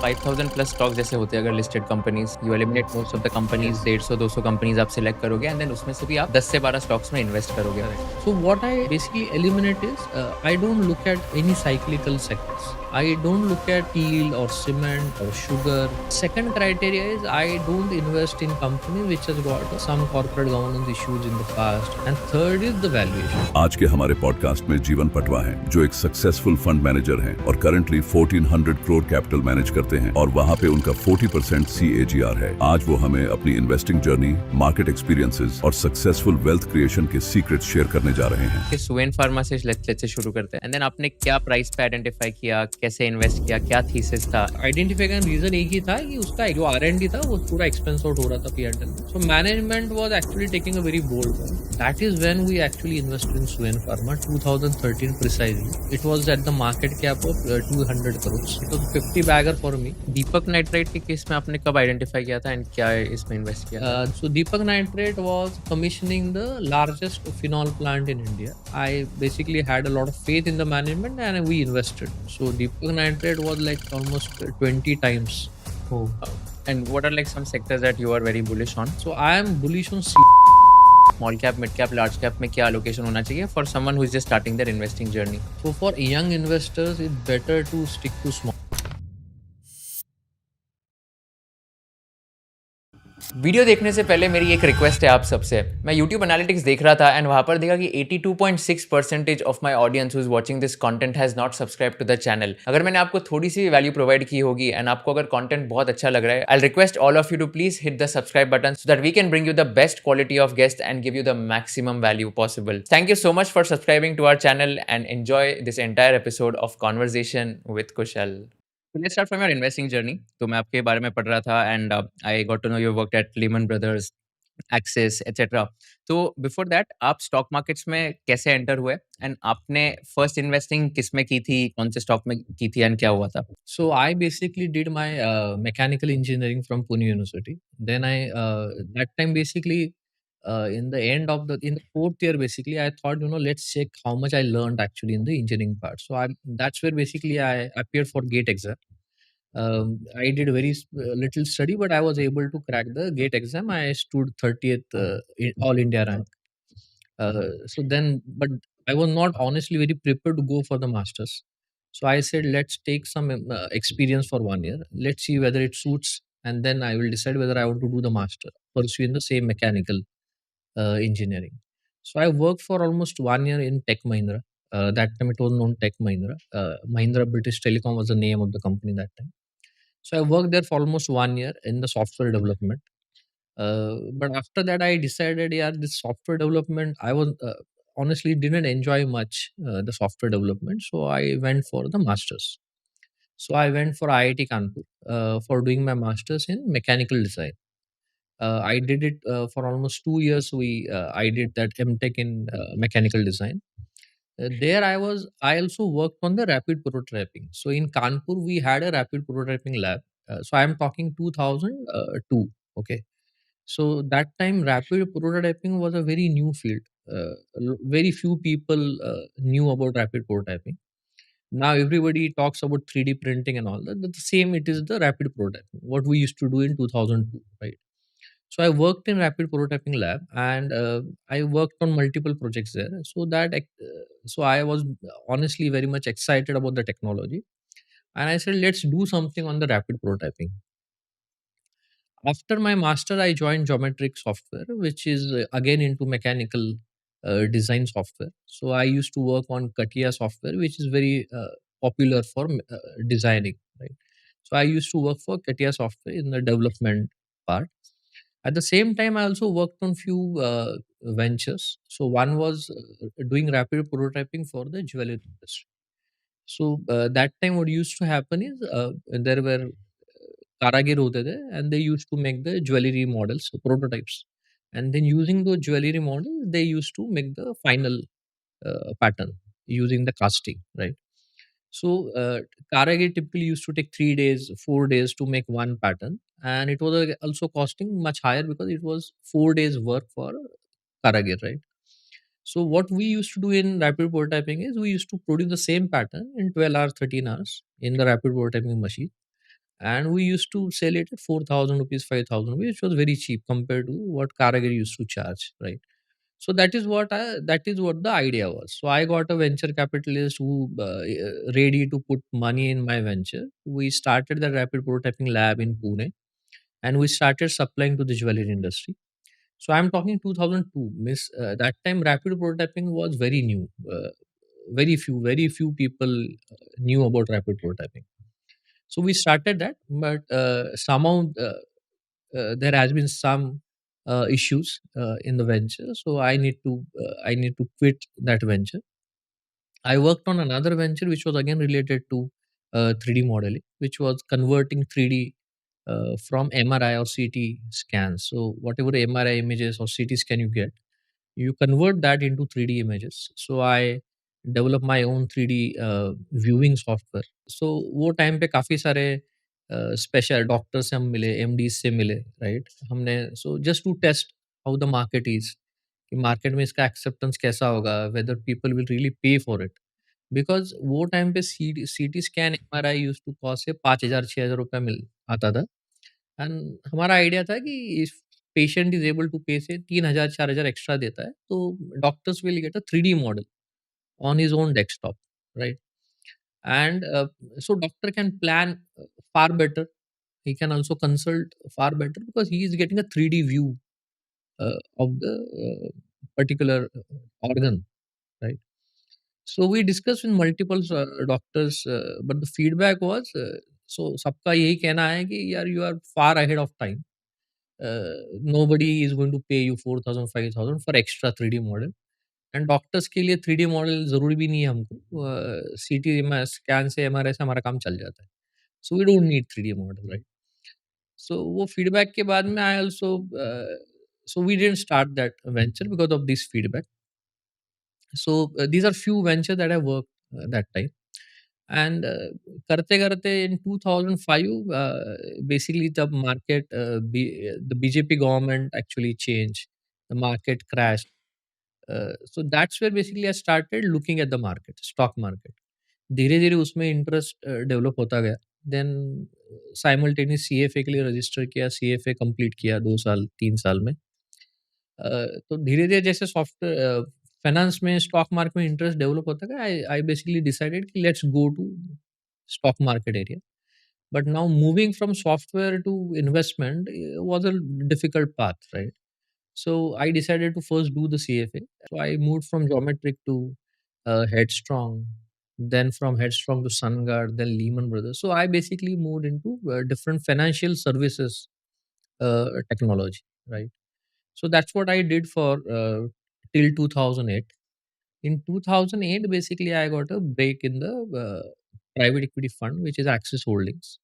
5,000 plus stock जैसे होते हैं अगर listed companies, you eliminate most of the companies, 150-200 companies आप सिलेक्ट करोगे एंड देन उसमें से भी आप 10 से 12 स्टॉक्स में इन्वेस्ट करोगे. Correct. So what I basically eliminate is I don't look at any cyclical sectors. I don't look at steel or cement or sugar. Second criteria is I don't invest in company which has got some corporate governance issues in the past. And third is the valuation. आज के हमारे podcast में जीवन पटवा हैं, जो एक successful fund manager हैं और करंटली 1400 करोड़ कैपिटल मैनेज करते हैं और वहाँ पे उनका 40% CAGR है. आज वो हमें अपनी इन्वेस्टिंग जर्नी, मार्केट एक्सपीरियंसेस और सक्सेसफुल वेल्थ क्रिएशन के सीक्रेट शेयर करने जा रहे हैं. सुवेन फार्मा से लेट्स से शुरू करते हैं एंड देन आपने क्या प्राइस पे आइडेंटिफाई किया, कैसे इन्वेस्ट किया, क्या थीसिस था? आइडेंटिफाई का रीजन एक ही था कि उसका जो R&D था वो पूरा एक्सपेंस आउट हो रहा था P&L में. So management was actually taking a very bold one. That is when we actually invested in Suven Pharma 2013 precisely. It was at the market cap of 200 crores. It was 50 bagger for me. Deepak nitrite के case में आपने कब identify किया था and क्या इसमें invest किया? So Deepak Nitrite was commissioning the largest phenol plant in India. I basically had a lot of faith in the management and we invested. So Deepak Nitrite was like almost 20 times. Oh. And what are like some sectors that you are very bullish on? So I am bullish on small cap, mid cap, large cap में क्या allocation होना चाहिए for someone who is just starting their investing journey? So for young investors, it's better to stick to small. Video देखने से पहले मेरी एक request है आप सबसे. मैं YouTube एनालिटिक्स देख रहा था एंड वहाँ पर देखा कि 82.6% of my audience who is watching this content has not subscribe to the channel. अगर मैंने आपको थोड़ी सी वैल्यू प्रोवाइड की होगी एंड आपको अगर कंटेंट बहुत अच्छा लग रहा है, I request all of you to please hit the subscribe button so that we can bring you the best quality of guest and give you the maximum value possible. Thank you so much for subscribing to our channel and enjoy this entire episode of conversation with Kushal. Let's start from your investing journey. तो मैं आपके बारे में पढ़ रहा था and I got to know you worked at Lehman Brothers, Axis, etc. तो before that आप स्टॉक मार्केट्स में कैसे एंटर हुए एंड आपने फर्स्ट इन्वेस्टिंग किस में की थी, कौन से स्टॉक में की थी एंड क्या हुआ था? So I basically did my mechanical engineering from Pune University. Then that time basically in the fourth year basically I thought let's check how much I learned actually in the engineering part. So that's where basically I appeared for GATE exam. I did very little study, but I was able to crack the GATE exam. I stood 30th in All India rank. But I was not honestly very prepared to go for the masters. So I said, let's take some experience for 1 year. Let's see whether it suits, and then I will decide whether I want to do the master, pursue in the same mechanical engineering. So I worked for almost 1 year in Tech Mahindra. That time it was known Tech Mahindra. Mahindra British Telecom was the name of the company that time. So I worked there for almost 1 year in the software development. But after that, I decided, yeah, this software development, I was honestly didn't enjoy much the software development. So I went for the masters. So I went for IIT Kanpur for doing my masters in mechanical design. I did it for almost 2 years. I did that MTech in mechanical design. There I also worked on the rapid prototyping. So in Kanpur, we had a rapid prototyping lab. So I am talking 2002. Okay. So that time, rapid prototyping was a very new field. Very few people knew about rapid prototyping. Now everybody talks about 3D printing and all that. But the same, it is the rapid prototyping, what we used to do in 2002, right? So I worked in rapid prototyping lab and I worked on multiple projects there. So I was honestly very much excited about the technology, and I said, let's do something on the rapid prototyping. After my master, I joined Geometric Software, which is again into mechanical design software. So I used to work on CATIA software, which is very popular for designing, right? So I used to work for CATIA software in the development part. At the same time, I also worked on few ventures. So one was doing rapid prototyping for the jewelry industry. So that time, what used to happen is there were Karagir होते थे and they used to make the jewelry models, prototypes. And then using those jewelry models, they used to make the final pattern using the casting, right? So Karagir typically used to take 3 days, 4 days to make one pattern, and it was also costing much higher because it was 4 days work for Karagir, right? So what we used to do in rapid prototyping is we used to produce the same pattern in 12 hours, 13 hours in the rapid prototyping machine, and we used to sell it at 4,000 rupees, 5,000 rupees, which was very cheap compared to what Karagar used to charge, right? So that is what the idea was. So I got a venture capitalist who ready to put money in my venture. We started the rapid prototyping lab in Pune, and we started supplying to the jewelry industry. So I'm talking 2002. Miss that time rapid prototyping was very new. Very few people knew about rapid prototyping. So we started that, but somehow there has been some issues in the venture. So I need to quit that venture. I worked on another venture which was again related to 3D modeling, which was converting 3D from MRI or CT scans. So whatever MRI images or CT scan you get, you convert that into 3D images. So I developed my own 3D viewing software. So वो time पे काफ़ी सारे special doctor से हम मिले, MD से मिले, right? हमने so just to test how the market is, कि मार्केट में इसका एक्सेप्टेंस कैसा होगा, whether people will really pay for it. Because वो टाइम पे CT scan, MRI used to cost say 5,000 6,000 रुपए मिल आता था। एंड हमारा आइडिया था कि if patient is able to pay say 3,000 4,000 extra देता है, तो doctors will get a 3D model on his own desktop, right? And so doctor can plan far better, he can also consult far better because he is getting a 3D view of the particular organ, right? So we discussed with multiple doctors, but the feedback was so सबका यही कहना है कि यार you are far ahead of time. Nobody is going to pay you 4,000 5,000 for extra 3D model. And doctors के लिए 3D model ज़रूरी भी नहीं है हमको। सीटी में स्कैन से एमआरआई से हमारा काम चल जाता है। So we don't need 3D model, right? So वो फीडबैक के बाद में I also so we didn't start that venture because of this feedback. So these are few venture that I work that time. And करते-करते in 2005 basically the market the BJP government actually changed, the market crashed. So that's where basically I started looking at the market, stock market. धीरे-धीरे उसमें interest develop होता गया। Then simultaneous CFA के लिए register किया, CFA complete किया 2 साल 3 साल में। तो धीरे-धीरे जैसे सॉफ्टवेयर फाइनेंस में स्टॉक मार्केट में इंटरेस्ट डेवलप होता गया, आई बेसिकली डिसाइडेड कि let's go to stock market area. But now moving from software to investment was a difficult path, right? So I decided to first do the CFA. So I moved from Geometric to Headstrong, then from Headstrong to SunGuard, then Lehman Brothers. So I basically moved into different financial services technology, right? So that's what I did for till 2008. In 2008, basically, I got a break in the private equity fund, which is Axis Holdings.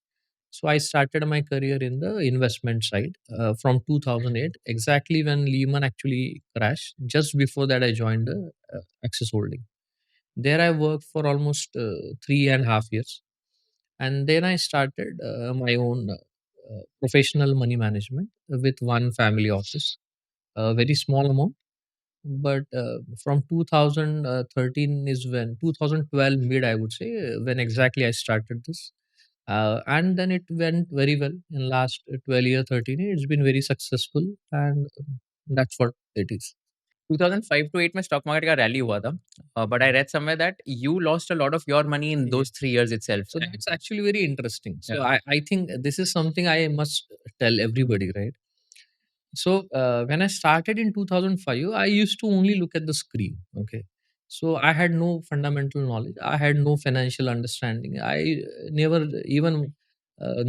So I started my career in the investment side from 2008, exactly when Lehman actually crashed. Just before that, I joined the Axis Holding. There I worked for almost 3.5 years. And then I started my own professional money management with one family office, a very small amount. But from 2013 is when 2012 mid, I would say, when exactly I started this. And then it went very well in last 12 year 13 years. It's been very successful, and that's what it is. 2005 to 8 में stock market का rally हुआ था, but I read somewhere that you lost a lot of your money in those 3 years itself. So that's actually very interesting. So I think this is something I must tell everybody, right? So when I started in 2005, I used to only look at the screen. Okay. So I had no fundamental knowledge. I had no financial understanding. I never even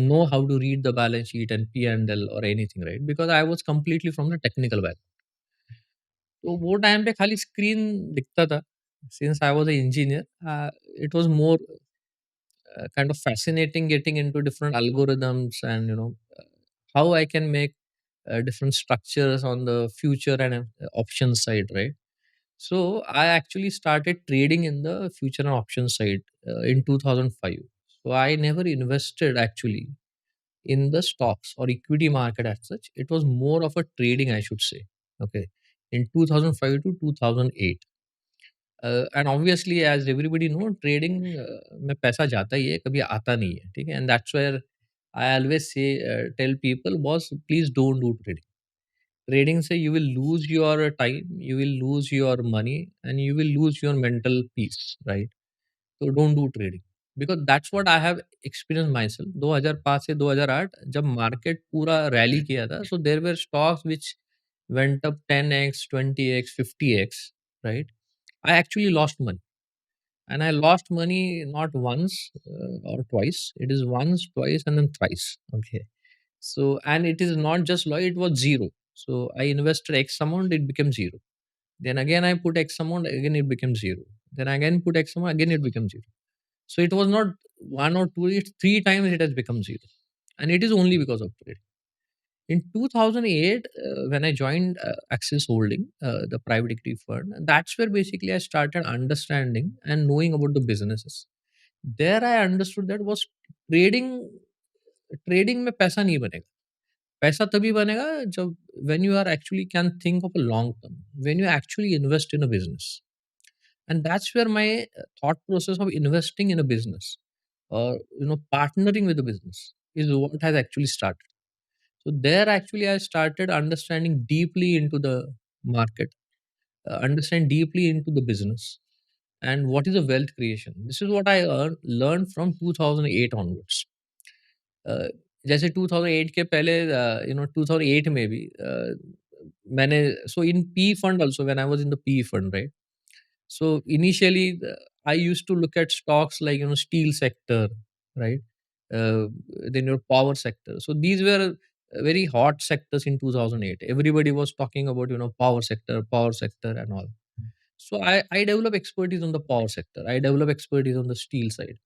know how to read the balance sheet and P&L or anything, right? Because I was completely from the technical background. तो वो time पे खाली screen दिखता था। Since I was an engineer, it was more kind of fascinating getting into different algorithms and how I can make different structures on the future and option side, right? So I actually started trading in the future and option side in 2005. So I never invested actually in the stocks or equity market as such. It was more of a trading, I should say. Okay, in 2005 to 2008. And obviously, as everybody know, trading में पैसा जाता ही है, कभी आता नहीं है, ठीक है? And that's where I always say, tell people, boss, please don't do trading. Trading say you will lose your time, you will lose your money, and you will lose your mental peace, right? So don't do trading, because that's what I have experienced myself. 2005 से 2008 जब market पूरा rally किया था, so there were stocks which went up 10x, 20x, 50x, right? I actually lost money, and I lost money not once or twice. It is once, twice, and then thrice. Okay, so and it is not just low; it was zero. So I invested X amount, it became zero. Then again I put X amount, again it became zero. Then again put X amount, again it became zero. So it was not one or two, it's three times it has become zero. And it is only because of trading. In 2008, when I joined Axis Holding, the private equity fund, that's where basically I started understanding and knowing about the businesses. There I understood that was trading, trading में पैसा नहीं बनेगा. पैसा तभी बनेगा जब when you are actually can think of a long term, when you actually invest in a business. And that's where my thought process of investing in a business or partnering with the business is what has actually started. So there actually I started understanding deeply into the market, understand deeply into the business, and what is a wealth creation. This is what I learned from 2008 onwards. uh, जैसे 2008 के पहले 2008 में भी मैंने so in P fund also, when I was in the P fund, right? So initially, I used to look at stocks like steel sector, right? Uh, then your power sector. So these were very hot sectors in 2008. Everybody was talking about power sector and all. So I developed expertise on the power sector. I developed expertise on the steel side.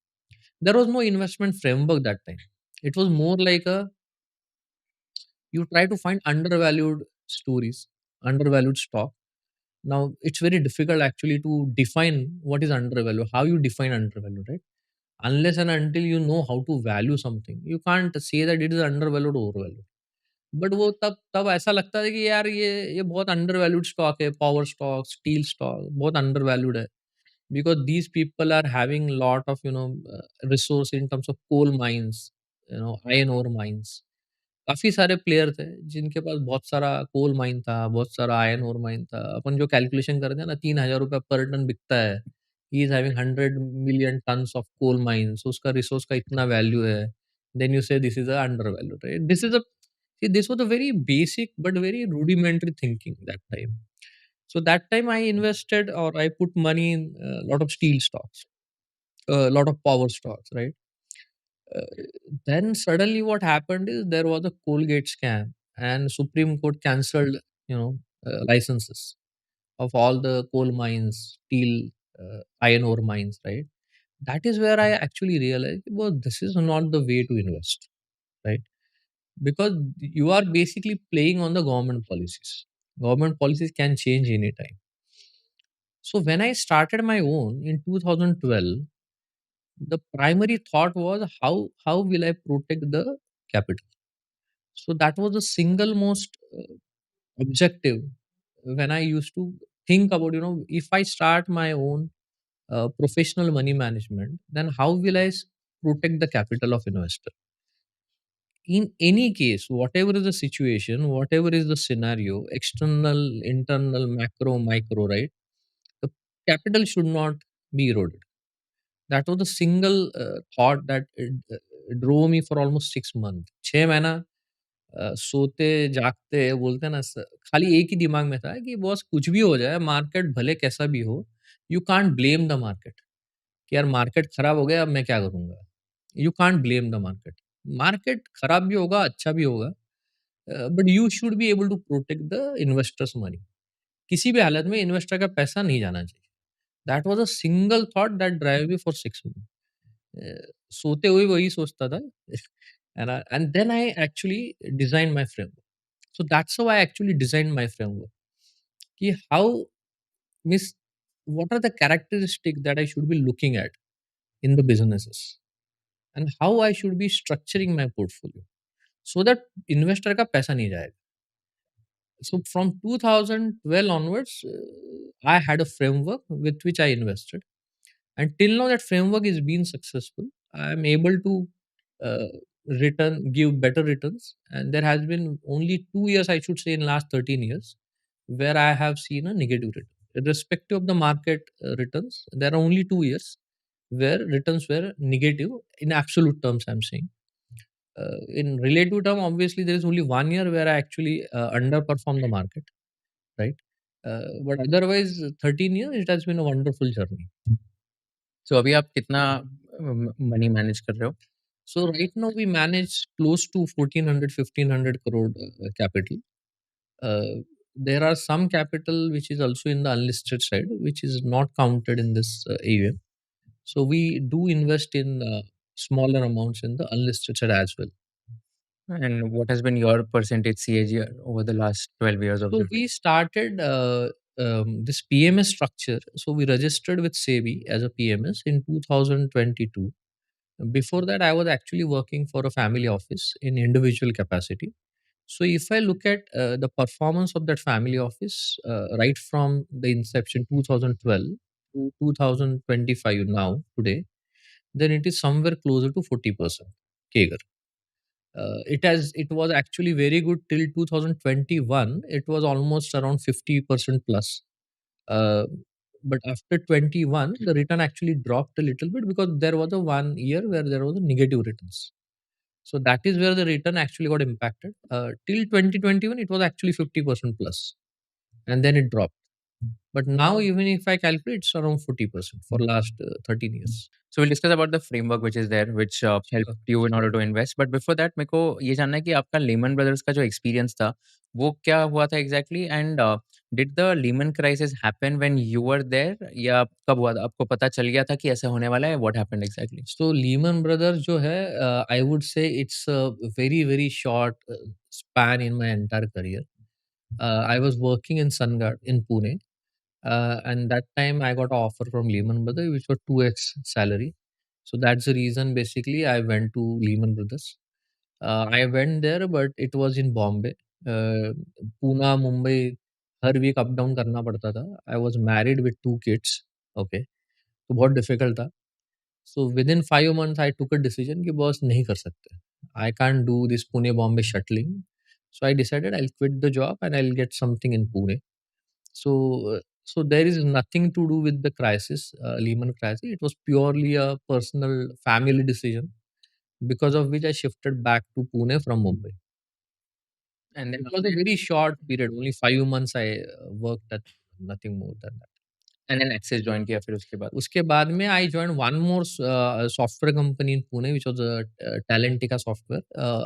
There was no investment framework that time. It was more like a you try to find undervalued stories, undervalued stock. Now it's very difficult actually to define what is undervalue, how you define undervalue, right? Unless and until you know how to value something, you can't say that it is undervalued or overvalued. But वो तब तब ऐसा लगता है कि यार ये बहुत अंडरवैल्यूड स्टॉक है, पावर स्टॉक, स्टील स्टॉक बहुत अंडरवैल्यूड है, because these people are having lot of resource in terms of coal mines, iron ore mines. काफ़ी सारे प्लेयर थे जिनके पास बहुत सारा कोल माइन था, बहुत सारा आयरन ओर माइन था। अपन जो कैलकुलेशन करते हैं ना, ₹3000 पर टन बिकता है। He is having 100 million tons of coal mines, उसका रिसोर्स का इतना वैल्यू है। Then you say this is a under value, right? This is a See, this was a very basic but very rudimentary thinking that time. So that time I invested or I put money in a lot of steel stocks, a lot of power stocks, right? Uh, then suddenly what happened is there was a Colgate scam, and Supreme Court cancelled, licenses of all the coal mines, steel, iron ore mines, right? That is where I actually realized, well, this is not the way to invest, right? Because you are basically playing on the government policies. Government policies can change anytime. So when I started my own in 2012, the primary thought was how will I protect the capital. So that was the single most objective when I used to think about, if I start my own professional money management, then how will protect the capital of investor. In any case, whatever is the situation, whatever is the scenario, external, internal, macro, micro, right? The capital should not be eroded. That was the single thought that drove me for almost 6 months. 6 महीना सोते जागते बोलते हैं ना, खाली एक ही दिमाग में था कि बॉस कुछ भी हो जाए, मार्केट भले कैसा भी हो, you can't blame the market कि यार मार्केट खराब हो गया, अब मैं क्या करूंगा. You can't blame the market. Market खराब भी होगा, अच्छा भी होगा, but you should be able to protect the investors money. किसी भी हालत में इन्वेस्टर का पैसा नहीं जाना चाहिए. That was a single thought that drive me for 6 month. सोते हुए वही सोचता था. And then I actually design my framework. So that's how I actually design my framework कि how miss what are the characteristics that I should be looking at in the businesses, and how I should be structuring my portfolio so that investor का पैसा नहीं जाएगा. So from 2012 onwards, I had a framework with which I invested, and till now that framework is being successful. I am able to uh, give better returns, and there has been only 2 years, I should say, in last 13 years where I have seen a negative return. Irrespective of the market returns, there are only 2 years where returns were negative in absolute terms, I'm saying. In relative term, obviously, there is only 1 year where I actually underperformed the market, right? But otherwise, 13 years, it has been a wonderful journey. So अभी आप कितना money manage कर रहे हो? So right now we manage close to 1400, 1500 crore capital. There are some capital which is also in the unlisted side, which is not counted in this AUM. So we do invest in smaller amounts in the unlisted side as well. And what has been your percentage CAGR over the last 12 years of So this? we started this PMS structure. So we registered with SEBI as a PMS in 2022. Before that, I was actually working for a family office in individual capacity. So if I look at the performance of that family office right from the inception 2012 to 2025 now today, then it is somewhere closer to 40% CAGR. It was actually very good till 2021. It was almost around 50% plus. Uh, but after 21, the return actually dropped a little bit because there was a 1 year where there was a negative returns. So that is where the return actually got impacted. Till 2021, it was actually 50% plus, and then it dropped. But now, even if I calculate, it's around 40% for last 13 years. So we'll discuss about the framework which is there, which helped you in order to invest. But before that, मेरे को ये जानना है कि आपका Lehman Brothers का जो experience था, वो क्या हुआ था exactly? And did the Lehman crisis happen when you were there? या कब हुआ था? आपको पता चल गया था कि ऐसा होने वाला है? What happened exactly? So Lehman Brothers जो है, I would say it's a very short span in my entire career. I was working in Sungard in Pune, and that time I got an offer from Lehman Brothers, which was 2x salary. So that's the reason basically I went to Lehman Brothers. I went there, but it was in Bombay. Pune, Mumbai, हर week up down करना पड़ता था. I was married with 2 kids. Okay, तो बहुत difficult था. So within 5 months, I took a decision कि boss नहीं कर सकते. I can't do this Pune Bombay shuttling. So I decided I'll quit the job and I'll get something in Pune. So so there is nothing to do with the crisis, Lehman crisis. It was purely a personal family decision, because of which I shifted back to Pune from Mumbai. And then It was a very short period, only 5 months I worked at, nothing more than that. Axis join किया फिर उसके बाद. उसके बाद में I joined one more software company in Pune, which was a Talentica software.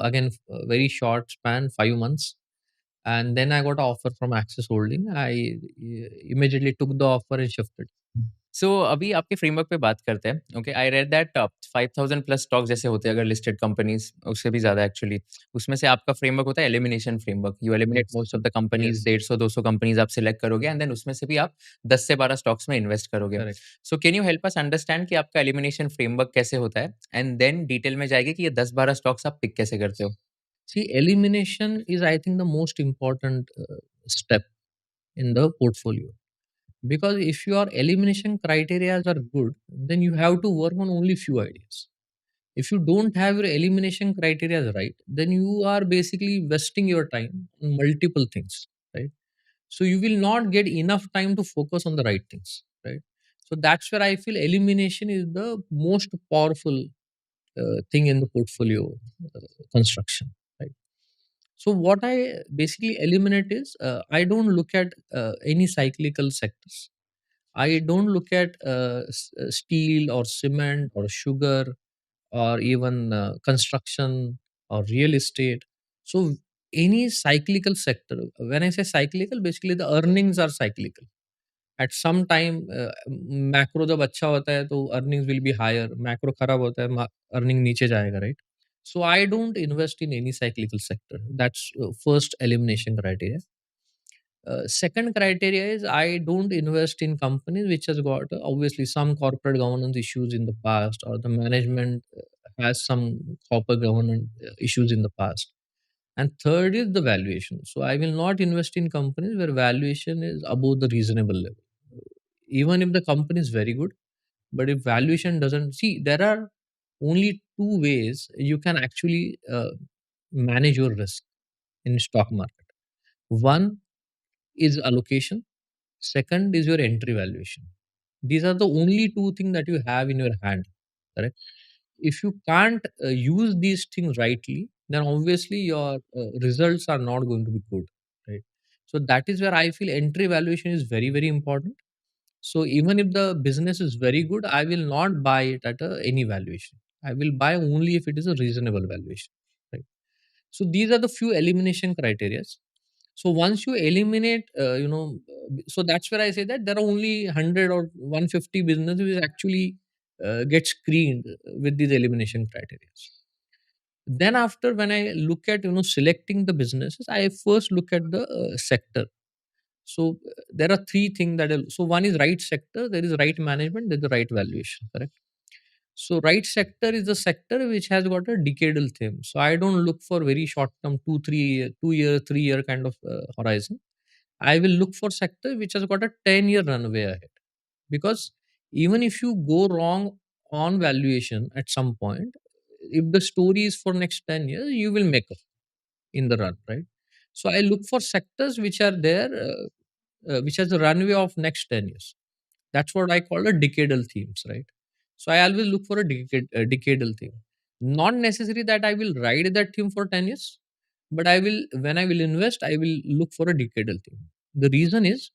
Again, very short span, 5 months. And then I got an offer from Axis Holding. I immediately took the offer and shifted. सो अभी आपके framework पे बात करते हैं. Okay, I read that 5000 plus stocks जैसे होते हैं अगर लिस्टेड कंपनीज, उससे भी ज़्यादा एक्चुअली, उसमें से आपका फ्रेमवर्क होता है elimination framework. You eliminate most of the companies, 150-200 companies आप सिलेक्ट करोगे एंड देन उसमें से भी आप 10 से 12 स्टॉक्स में इन्वेस्ट करोगे. Correct. So can you help us understand कि आपका एलिमिनेशन फ्रेमवर्क कैसे होता है, एंड देन डिटेल में जाएगी कि ये 10-12 स्टॉक्स आप पिक कैसे करते हो. See, elimination is, I think, the most important step in the portfolio. Because if your elimination criteria are good, then you have to work on only few ideas. If you don't have your elimination criteria right, then you are basically wasting your time on multiple things, right? So you will not get enough time to focus on the right things, right? So that's where I feel elimination is the most powerful thing in the portfolio construction, right? So what I basically eliminate is I don't look at any cyclical sectors. I don't look at steel or cement or sugar or even construction or real estate. So any cyclical sector, when I say cyclical, basically the earnings are cyclical. At some time, macro जब अच्छा होता है तो earnings will be higher. Macro खराब होता है, earning नीचे जाएगा, right? So I don't invest in any cyclical sector. That's first elimination criteria. Second criteria is I don't invest in companies which has got obviously some corporate governance issues in the past, or the management has some corporate governance issues in the past. And third is the valuation. So I will not invest in companies where valuation is above the reasonable level. Even if the company is very good, but if valuation doesn't, see, there are only two ways you can actually manage your risk in stock market. One is allocation, second is your entry valuation. These are the only two things that you have in your hand, correct? If you can't use these things rightly, then obviously your results are not going to be good, right? So that is where I feel entry valuation is very, very important. So even if the business is very good, I will not buy it at any valuation. I will buy only if it is a reasonable valuation, right? So these are the few elimination criteria. So once you eliminate, so that's where I say that there are only 100 or 150 businesses which actually get screened with these elimination criteria. Then after, when I look at selecting the businesses, I first look at the sector. So there are three things so one is right sector, there is right management, there's the right valuation, correct? So right sector is the sector which has got a decadal theme. So I don't look for very short term 2 year 3 year kind of horizon. I will look for sector which has got a 10-year runway ahead. Because even if you go wrong on valuation at some point, if the story is for next 10 years, you will make up in the run, right? So I look for sectors which are there, which has a runway of next 10 years. That's what I call a decadal themes, right? So I always look for a decadal theme. Not necessary that I will ride that theme for 10 years, but when I will invest, I will look for a decadal theme. The reason is,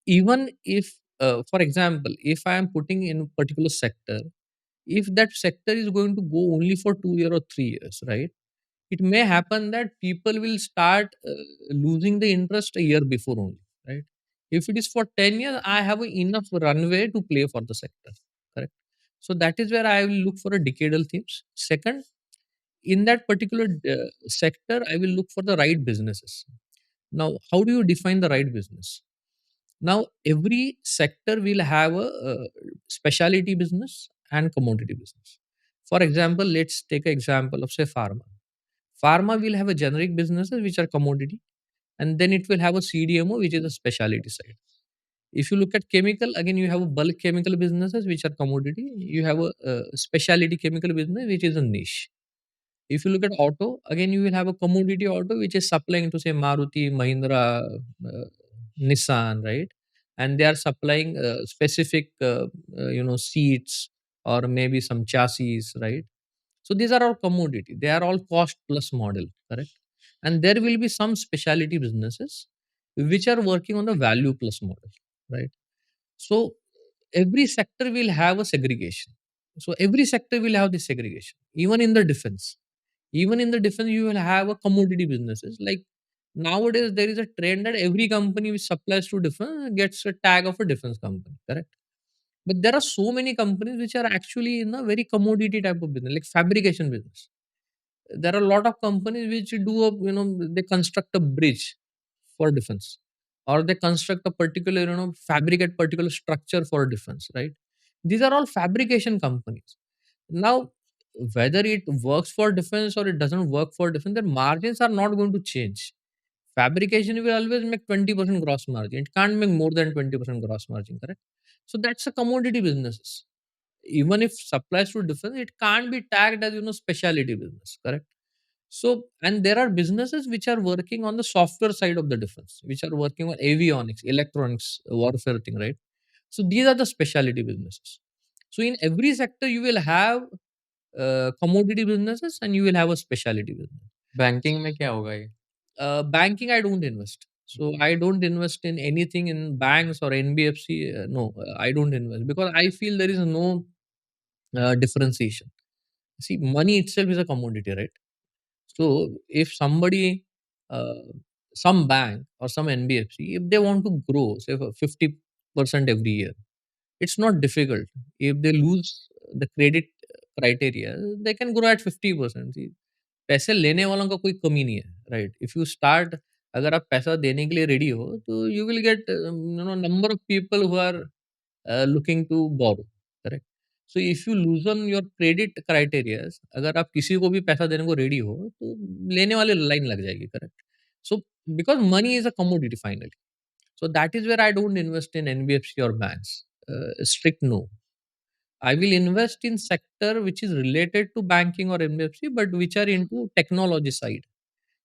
even if, for example, if I am putting in a particular sector, if that sector is going to go only for 2 years or 3 years, right? It may happen that people will start losing the interest a year before only, right? If it is for 10 years, I have enough runway to play for the sector, correct? So that is where I will look for a decadal themes. Second, in that particular sector, I will look for the right businesses. Now, how do you define the right business? Now, every sector will have a specialty business and commodity business. For example, let's take an example of, say, pharma. Pharma will have a generic businesses which are commodity, and then it will have a CDMO which is a specialty side. If you look at chemical, again you have a bulk chemical businesses which are commodity. You have a specialty chemical business which is a niche. If you look at auto, again you will have a commodity auto which is supplying to, say, Maruti, Mahindra, Nissan, right? And they are supplying specific, seats or maybe some chassis, right? So these are all commodity. They are all cost plus model, correct? And there will be some specialty businesses which are working on the value plus model, right? So every sector will have a segregation. So every sector will have this segregation. Even in the defense, you will have a commodity businesses. Like nowadays, there is a trend that every company which supplies to defense gets a tag of a defense company, correct? But there are so many companies which are actually in a very commodity type of business, like fabrication business. There are a lot of companies which do they construct a bridge for defense, or they construct a particular, fabricate particular structure for defense, right? These are all fabrication companies. Now, whether it works for defense or it doesn't work for defense, their margins are not going to change. Fabrication will always make 20% gross margin. It can't make more than 20% gross margin, correct? So that's a commodity businesses. Even if supplies to defense, it can't be tagged as specialty business, correct? So, and there are businesses which are working on the software side of the defense, which are working on avionics, electronics, warfare thing, right? So these are the specialty businesses. So in every sector, you will have commodity businesses and you will have a specialty business. Banking में क्या होगा ये? Banking, I don't invest. So I don't invest in anything in banks or NBFC. No, I don't invest because I feel there is no differentiation. See, money itself is a commodity, right? So if somebody, uh, some bank or some NBFC, if they want to grow, say for 50% every year, it's not difficult. If they lose the credit criteria, they can grow at 50%. See, पैसे लेने वालों का कोई कमी नहीं है, right? If you start, अगर आप पैसा देने के लिए रेडी हो, तो you will get number of people who are looking to borrow, correct? So if you loosen your credit criterias, अगर आप किसी को भी पैसा देने को रेडी हो, तो लेने वाले लाइन लग जाएगी, correct? So because money is a commodity finally. So that is where I don't invest in NBFC or banks. Strict no. I will invest in sector which is related to banking or NBFC, but which are into technology side.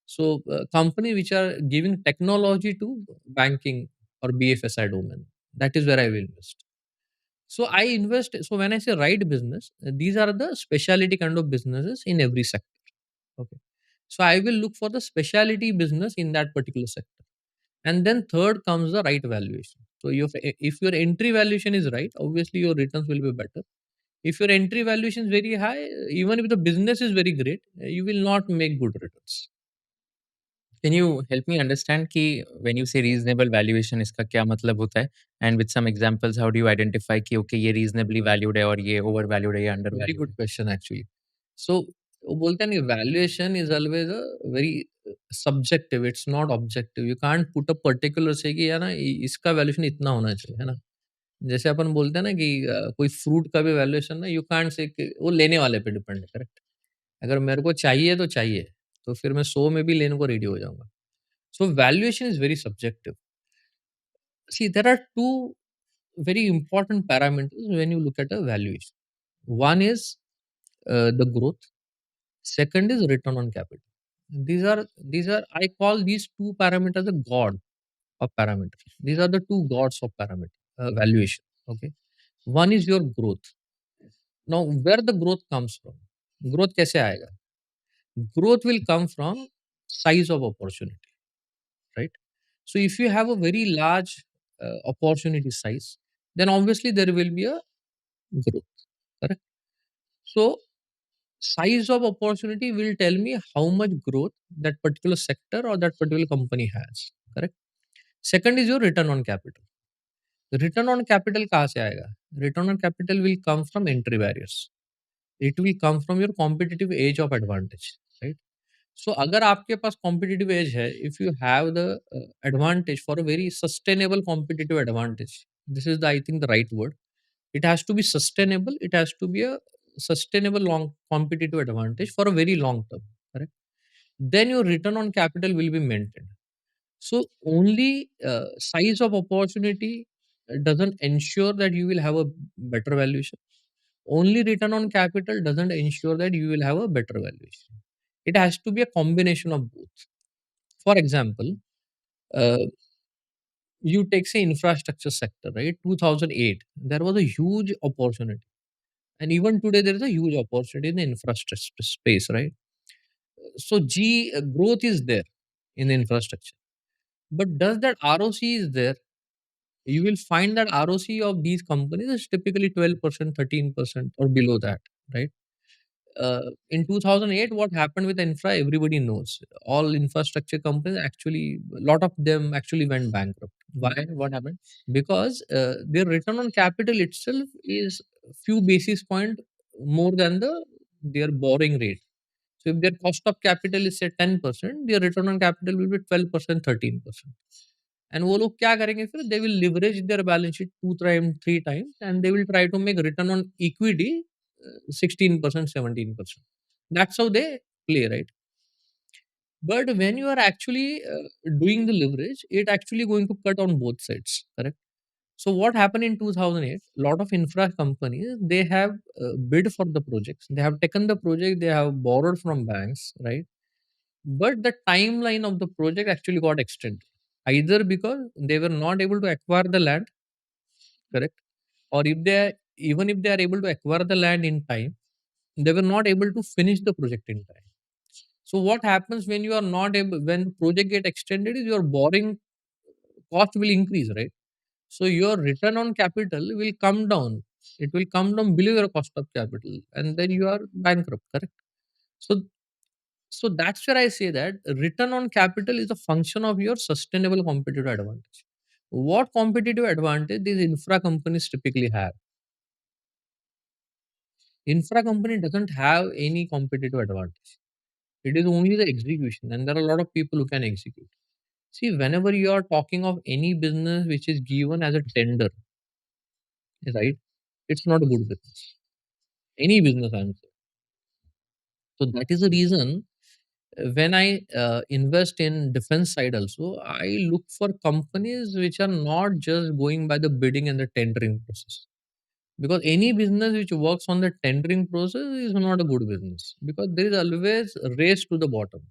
So company which are giving technology to banking or BFSI domain. That is where I will invest. So I invest. So when I say right business, these are the specialty kind of businesses in every sector. Okay. So I will look for the specialty business in that particular sector. And then third comes the right valuation. So if your entry valuation is right, obviously your returns will be better. If your entry valuation is very high, even if the business is very great, you will not make good returns. Can you help me understand कि when you say reasonable valuation इसका क्या मतलब होता है? And with some examples, how do you identify कि okay ये reasonably valued है और ये overvalued है या Very undervalued good है? question actually. So वो बोलते हैं ना valuation is always a very subjective. It's not objective. You can't put a particular say कि है ना इसका valuation इतना होना चाहिए है ना. जैसे अपन बोलते हैं ना कि कोई फ्रूट का भी वैल्यूएशन ना यू कांट से कि वो लेने वाले पे डिपेंड है करेक्ट अगर मेरे को चाहिए तो फिर मैं 100 में भी लेने को रेडी हो जाऊंगा so valuation is very subjective see there are two very important parameters when you look at a valuation. One is the growth. Second is return on capital. These are I call these two parameters the god of parameters. These are the two gods of parameter valuation. Okay. One is your growth. Now, where the growth comes from? Growth कैसे आएगा? Growth will come from size of opportunity, right? So, if you have a very large opportunity size, then obviously there will be a growth, correct? So, size of opportunity will tell me how much growth that particular sector or that particular company has, correct? Second is your return on capital. Return on capital कहाँ से आएगा? Return on capital will come from entry barriers. It will come from your competitive edge of advantage, right? So अगर आपके पास competitive edge है, if you have the advantage for a very sustainable competitive advantage, this is the I think the right word. It has to be sustainable. It has to be a sustainable long competitive advantage for a very long term, correct? Then your return on capital will be maintained. So only size of opportunity doesn't ensure that you will have a better valuation. Only return on capital doesn't ensure that you will have a better valuation. It has to be a combination of both. For example, uh, you take say infrastructure sector, right? 2008, there was a huge opportunity, and even today there is a huge opportunity in the infrastructure space, right? So growth is there in the infrastructure, but does that ROC is there? You will find that ROC of these companies is typically 12%, 13% or below that, right? In 2008, what happened with infra, everybody knows. All infrastructure companies actually, a lot of them actually went bankrupt. Why? What happened? Because their return on capital itself is few basis point more than their borrowing rate. So if their cost of capital is say 10%, their return on capital will be 12%, 13%. And वो लोग क्या करेंगे फिर they will leverage their balance sheet 2 times, 3 times, and they will try to make return on equity 16%, 17%. That's how they play, right? But when you are actually doing the leverage, it actually going to cut on both sides, correct? So what happened in 2008? A lot of infra companies they have bid for the projects. They have taken the project. They have borrowed from banks, right? But the timeline of the project actually got extended, either because they were not able to acquire the land, correct? Or if they even if they are able to acquire the land in time, they were not able to finish the project in time. So what happens when you are not able when the project get extended is your borrowing cost will increase, right? So your return on capital will come down. It will come down below your cost of capital, and then you are bankrupt, correct? So so that's where I say that return on capital is a function of your sustainable competitive advantage. What competitive advantage these infra companies typically have? Infra company doesn't have any competitive advantage. It is only the execution, and there are a lot of people who can execute. See, whenever you are talking of any business which is given as a tender, right? It's not a good business. Any business, I'm saying. So that is the reason when I invest in defense side also, I look for companies which are not just going by the bidding and the tendering process. Because any business which works on the tendering process is not a good business, because there is always a race to the bottom.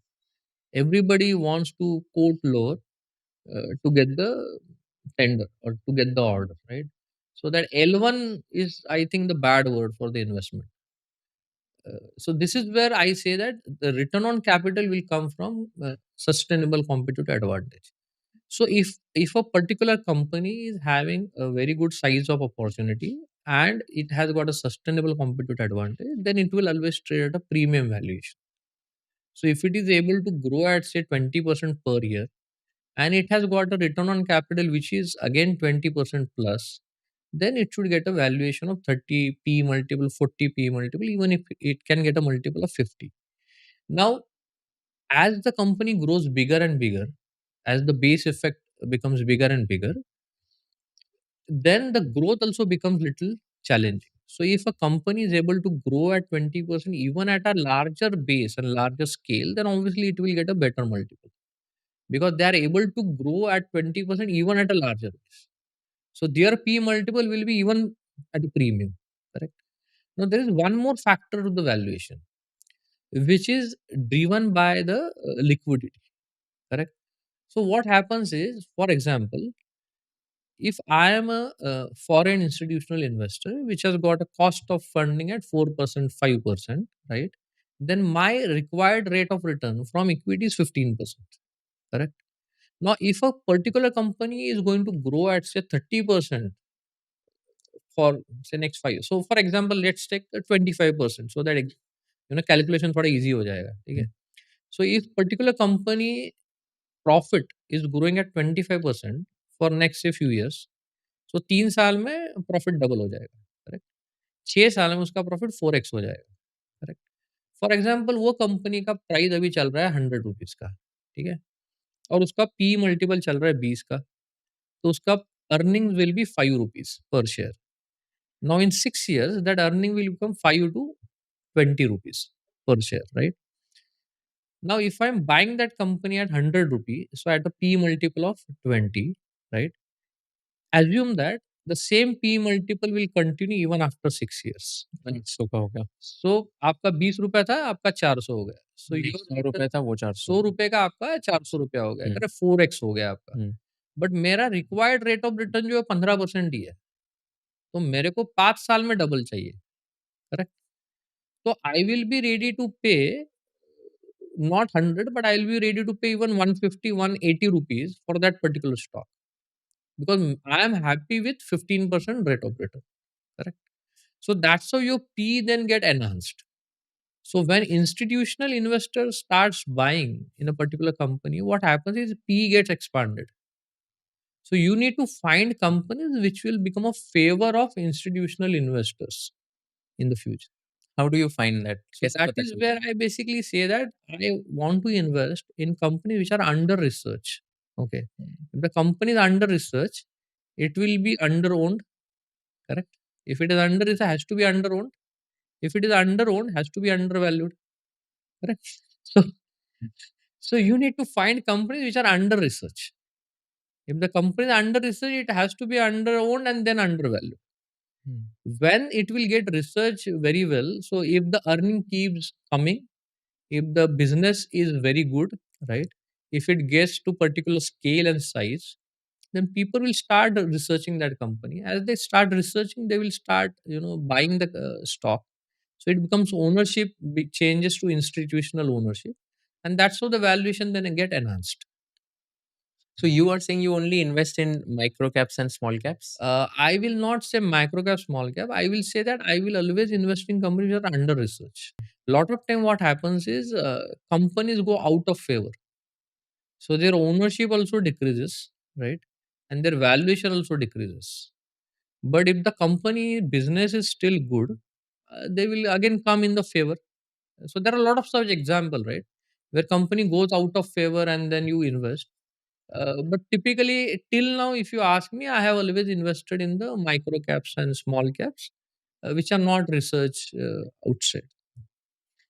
Everybody wants to quote lower to get the tender or to get the order, right? So that L1 is, I think, the bad word for the investment. So this is where I say that the return on capital will come from sustainable competitive advantage. So if a particular company is having a very good size of opportunity and it has got a sustainable competitive advantage, then it will always trade at a premium valuation. So if it is able to grow at say 20% per year, and it has got a return on capital which is again 20% plus, then it should get a valuation of 30 p multiple, 40 p multiple, even if it can get a multiple of 50. Now, as the company grows bigger and bigger, as the base effect becomes bigger and bigger, then the growth also becomes little challenging. So if a company is able to grow at 20% even at a larger base and larger scale, then obviously it will get a better multiple, because they are able to grow at 20% even at a larger base. So their P multiple will be even at a premium. Correct. Now there is one more factor to the valuation, which is driven by the liquidity. Correct. So what happens is, for example, if I am a foreign institutional investor which has got a cost of funding at 4%, 5%, right? Then my required rate of return from equity is 15%. Correct. Now, if a particular company is going to grow at say 30% for say next 5 years, so for example, let's take 25%, so that calculation थोड़ा easy हो जाएगा, ठीक है? So if particular company profit is growing at 25% for next say few years, so 3 साल में profit double हो जाएगा, correct? 6 साल में उसका profit 4x हो जाएगा, correct? For example, वो कंपनी का प्राइस अभी चल रहा है 100 रुपीज का, ठीक है? और उसका पी मल्टीपल चल रहा है 20 का, तो उसका earnings will be 5 rupees per share. Now in 6 years, that earning will become 5 to 20 rupees per share, right? Now, if I'm buying that company at 100 rupees, so at a P multiple of 20, right? Assume that the same P multiple will continue even after 6 years. 100 का हो गया, So आपका 20 रुपए था, आपका 400 हो गया. So नहीं, 100 रुपए था वो 400. 100 रुपए का आपका 400 रुपया हो गया. अगर 4x हो गया आपका. बट मेरा रिक्वायर्ड रेट ऑफ रिटर्न जो है 15% ही है. तो मेरे को 5 साल में डबल चाहिए. करेक्ट. तो I will be ready to pay not 100, but I'll be ready to pay even 150, 180 rupees for that particular stock, because I am happy with 15% rate of return. Correct. So that's how your P then get enhanced. So when institutional investor starts buying in a particular company, what happens is P gets expanded. So you need to find companies which will become a favor of institutional investors in the future. How do you find that? So कैसे that पता is चलता where है? I basically say that I want to invest in companies which are under research. Okay. If the company is under research, it will be under owned. Correct. If it is under research, has to be under owned. If it is under owned, has to be undervalued. Correct. So, so you need to find companies which are under research. If the company is under research, it has to be under owned and then undervalued. When it will get research very well, so if the earning keeps coming, if the business is very good, right? If it gets to particular scale and size, then people will start researching that company. As they start researching, they will start, buying the stock. So it becomes ownership, changes to institutional ownership, and that's how the valuation then get enhanced. So you are saying you only invest in micro caps and small caps? I will not say micro cap, small cap. I will say that I will always invest in companies that are under research. Lot of time, what happens is companies go out of favor, so their ownership also decreases, right? And their valuation also decreases. But if the company business is still good, they will again come in the favor. So there are a lot of such example, right? Where company goes out of favor and then you invest. But typically, till now, if you ask me, I have always invested in the micro caps and small caps, which are not research outside.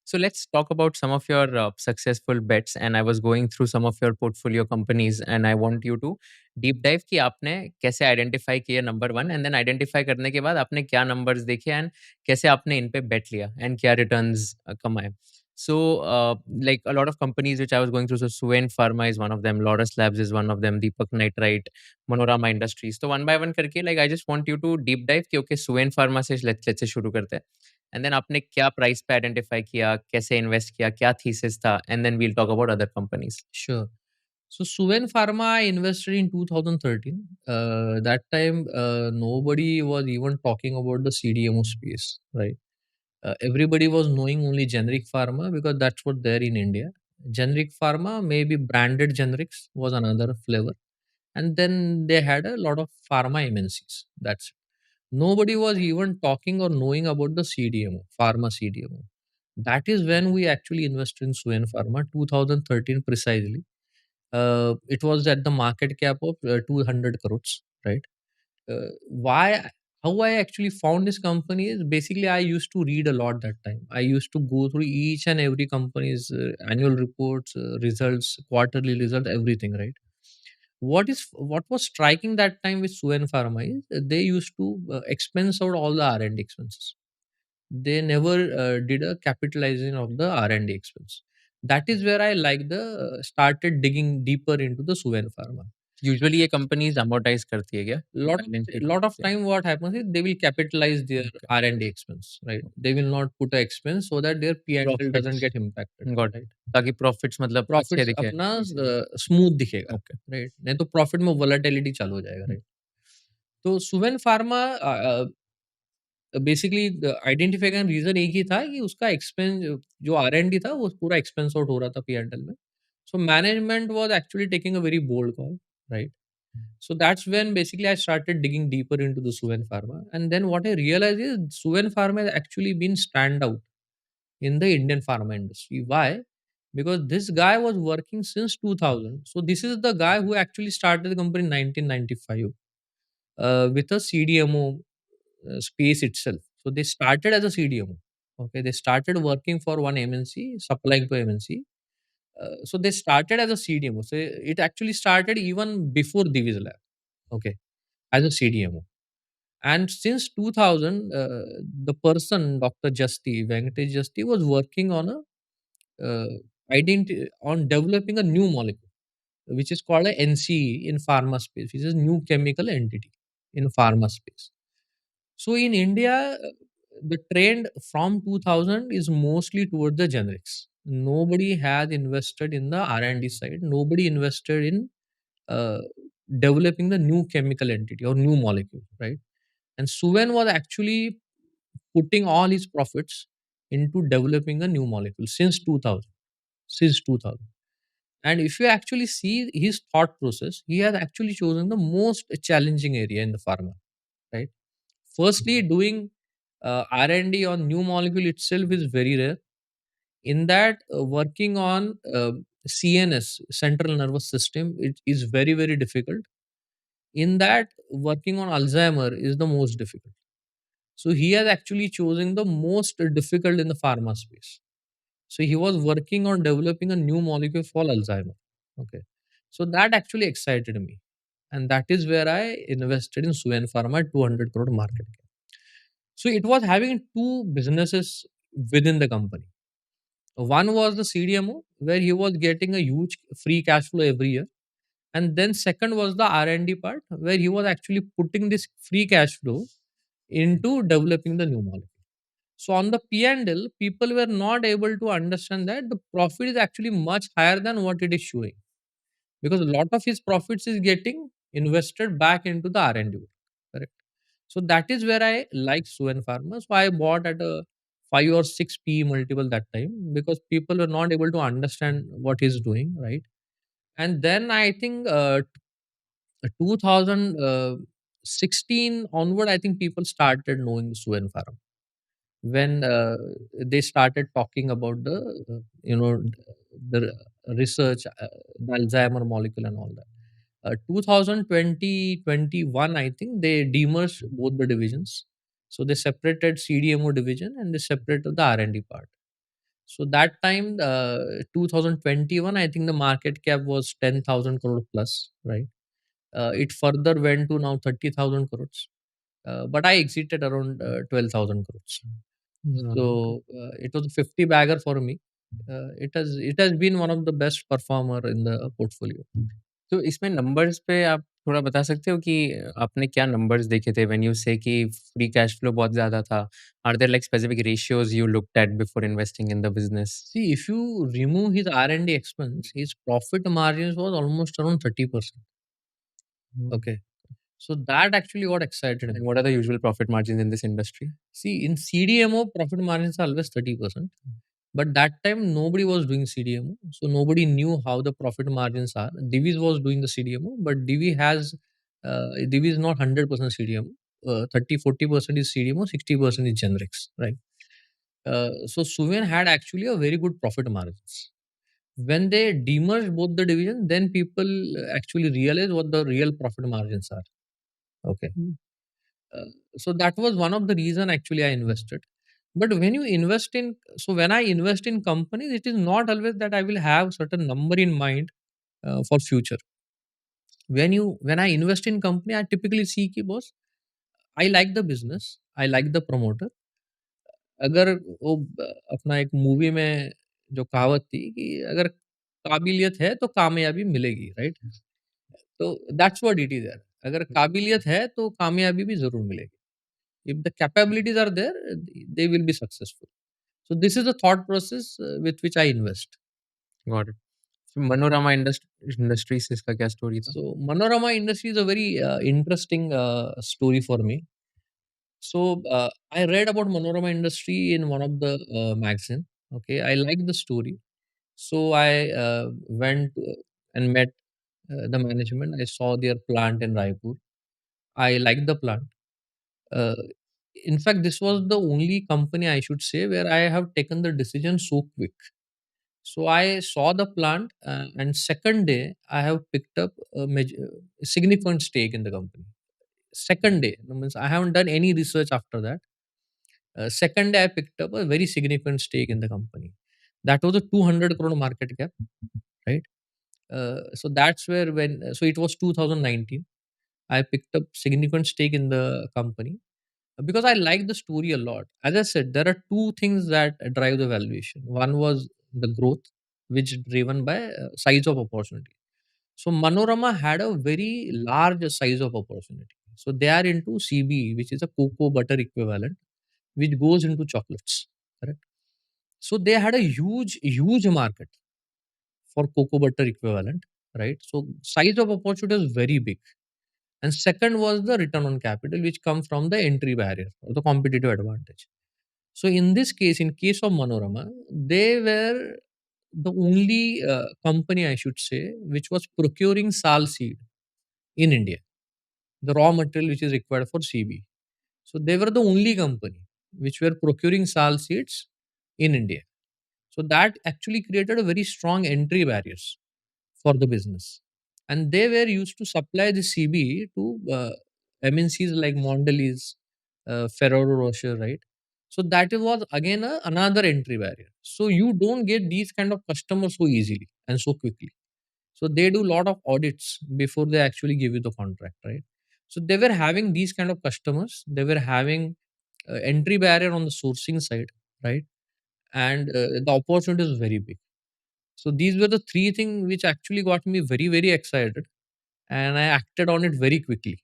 So let's talk about some of your successful bets. And I was going through some of your portfolio companies, and I want you to deep dive कि आपने कैसे identify किया number one, and then identify करने के बाद आपने क्या numbers देखे एंड कैसे आपने इन पे बेट लिया एंड क्या रिटर्न्स कमाए. So, like a lot of companies which I was going through, so Suven Pharma is one of them, Laurus Labs is one of them, Deepak Nitrite, Manorama Industries. So one by one करके, like I just want you to deep dive कि okay, Suven Pharma से let's से शुरू करते हैं. And then आपने क्या price पे आइडेंटिफाई किया, कैसे इन्वेस्ट किया, क्या थीसिस था, and then we'll talk about other companies. Sure. So Suven Pharma I invested in 2013. That time nobody was even talking about the CDMO space, right? Everybody was knowing only generic pharma because that's what there in India. Generic pharma, maybe branded generics was another flavor, and then they had a lot of pharma MNCs. That's it. Nobody was even talking or knowing about the CDMO, pharma CDMO. That is when we actually invested in Suven Pharma, 2013 precisely. It was at the market cap of 200 crores, right? Why? How I actually found this company is basically I used to read a lot that time. I used to go through each and every company's annual reports, results, quarterly results, everything, right? What was striking that time with Suven Pharma is they used to expense out all the R&D expenses. They never did a capitalizing of the R&D expense. That is where I like the started digging deeper into the Suven Pharma. Usually ये companies amortise करती है क्या? Lot of time what happens is they will capitalize their R&D expense, right? They will not put a expense so that their P&L doesn't get impacted. Got Right? It, ताकि profits मतलब अच्छे profits दिखे. अपना smooth दिखेगा, okay. Right? नहीं तो profit में volatility चालू हो जाएगा, राइट? तो सुवेन फार्मा बेसिकली आइडेंटिफाई का रीजन एक ही था कि उसका एक्सपेंस जो आर&डी था वो पूरा एक्सपेंस आउट हो रहा था पी&एल में. So management was actually taking a very bold call, right? So that's when basically I started digging deeper into the Suven Pharma. And then what I realized is Suven Pharma has actually been stand out in the Indian pharma industry. Why? Because this guy was working since 2000. So this is the guy who actually started the company in 1995 with a CDMO space itself. So they started as a CDMO. Okay, they started working for one MNC, supplying to MNC. So they started as a CDMO. So it actually started even before Divi's Lab. Okay, as a CDMO. And since 2000, the person, Dr. Justi, Venkatesh Justi, was working on on developing a new molecule, which is called a NCE in pharma space, which is new chemical entity in pharma space. So in India, the trend from 2000 is mostly towards the generics. Nobody has invested in the R&D side. Nobody invested in uh, developing the new chemical entity or new molecule, right? And Suven was actually putting all his profits into developing a new molecule since 2000. Since 2000. And if you actually see his thought process, he has actually chosen the most challenging area in the pharma, right? Firstly, doing R&D on new molecule itself is very rare. In that, working on CNS, central nervous system, it is very, very difficult. In that, working on Alzheimer is the most difficult. So he has actually chosen the most difficult in the pharma space. So he was working on developing a new molecule for Alzheimer. Okay. So that actually excited me. And that is where I invested in Suven Pharma at 200 crore market cap. So it was having two businesses within the company. One was the CDMO, where he was getting a huge free cash flow every year. And then second was the R&D part, where he was actually putting this free cash flow into developing the new molecule. So on the P&L, people were not able to understand that the profit is actually much higher than what it is showing, because a lot of his profits is getting invested back into the R&D work, correct? So that is where I like Suven Pharma. So I bought at a 5 or 6 P multiple that time, because people were not able to understand what he's doing, right? And then I think 2016 onward, I think people started knowing Suven Pharma when they started talking about the the research, the Alzheimer molecule and all that. 2020 I think they demerged both the divisions. So they separated CDMO division and they separated the R&D part. So that time, 2021, I think the market cap was 10,000 crore plus, right? It further went to now 30,000 crores. But I exited around 12,000 crores. So it was a 50 bagger for me. It has been one of the best performer in the portfolio. तो इसमें numbers पे आप थोड़ा बता सकते हो कि आपने क्या नंबर्स देखे थे व्हेन यू से कि फ्री कैश फ्लो बहुत ज़्यादा था? Are there like specific ratios you looked at before investing in the business? See, if you remove his R&D expense, his profit margins was almost around 30%. Okay. So that actually got excited me. And what are the usual profit margins in this industry? See, in CDMO, profit margins are always 30%. But that time, nobody was doing CDMO. So nobody knew how the profit margins are. Divi's was doing the CDMO, but Divi is not 100% CDMO. 30-40% is CDMO, 60% is generics, right? So Suven had actually a very good profit margins. When they demerged both the division, then people actually realized what the real profit margins are. Okay. Uh, so that was one of the reason actually I invested. But when you invest in, so when I invest in companies, it is not always that I will have certain number in mind for future. When I invest in company, I typically see कि boss, I like the business, I like the promoter. अगर वो अपना एक movie में जो कहावत थी कि अगर काबिलियत है तो कामयाबी मिलेगी, राइट? तो दैट्स व्हाट इट इज। अगर काबिलियत है तो कामयाबी भी जरूर मिलेगी। if the capabilities are there, they will be successful. So this is the thought process with which I invest. Got it. Manorama industries इसका क्या स्टोरी था? So Manorama industry is a very interesting story for me. So I read about Manorama industry in one of the magazine. Okay, I like the story. So I went and met the management. I saw their plant in Raipur. I liked the plant. Uh, in fact, this was the only company, I should say, where I have taken the decision so quick. So I saw the plant, and second day I have picked up a significant stake in the company. Second day, that means I haven't done any research after that. Second day I picked up a very significant stake in the company. That was a 200 crore market cap, right? So that's where so it was 2019. I picked up significant stake in the company because I like the story a lot. As I said, there are two things that drive the valuation. One was the growth, which is driven by size of opportunity. So Manorama had a very large size of opportunity. So they are into CB, which is a cocoa butter equivalent, which goes into chocolates. Correct. So they had a huge market for cocoa butter equivalent, right? So size of opportunity is very big. And second was the return on capital, which come from the entry barrier or the competitive advantage. So in this case, in case of Manorama, they were the only company, I should say, which was procuring sal seed in India, the raw material which is required for CB. So they were the only company which were procuring sal seeds in India. So that actually created a very strong entry barriers for the business. And they were used to supply the CB to MNCs like Mondelez, Ferrero Rocher, right? So that was again another entry barrier. So you don't get these kind of customers so easily and so quickly. So they do a lot of audits before they actually give you the contract, right? So they were having these kind of customers. They were having entry barrier on the sourcing side, right? And the opportunity is very big. So these were the three things which actually got me very excited, and I acted on it very quickly.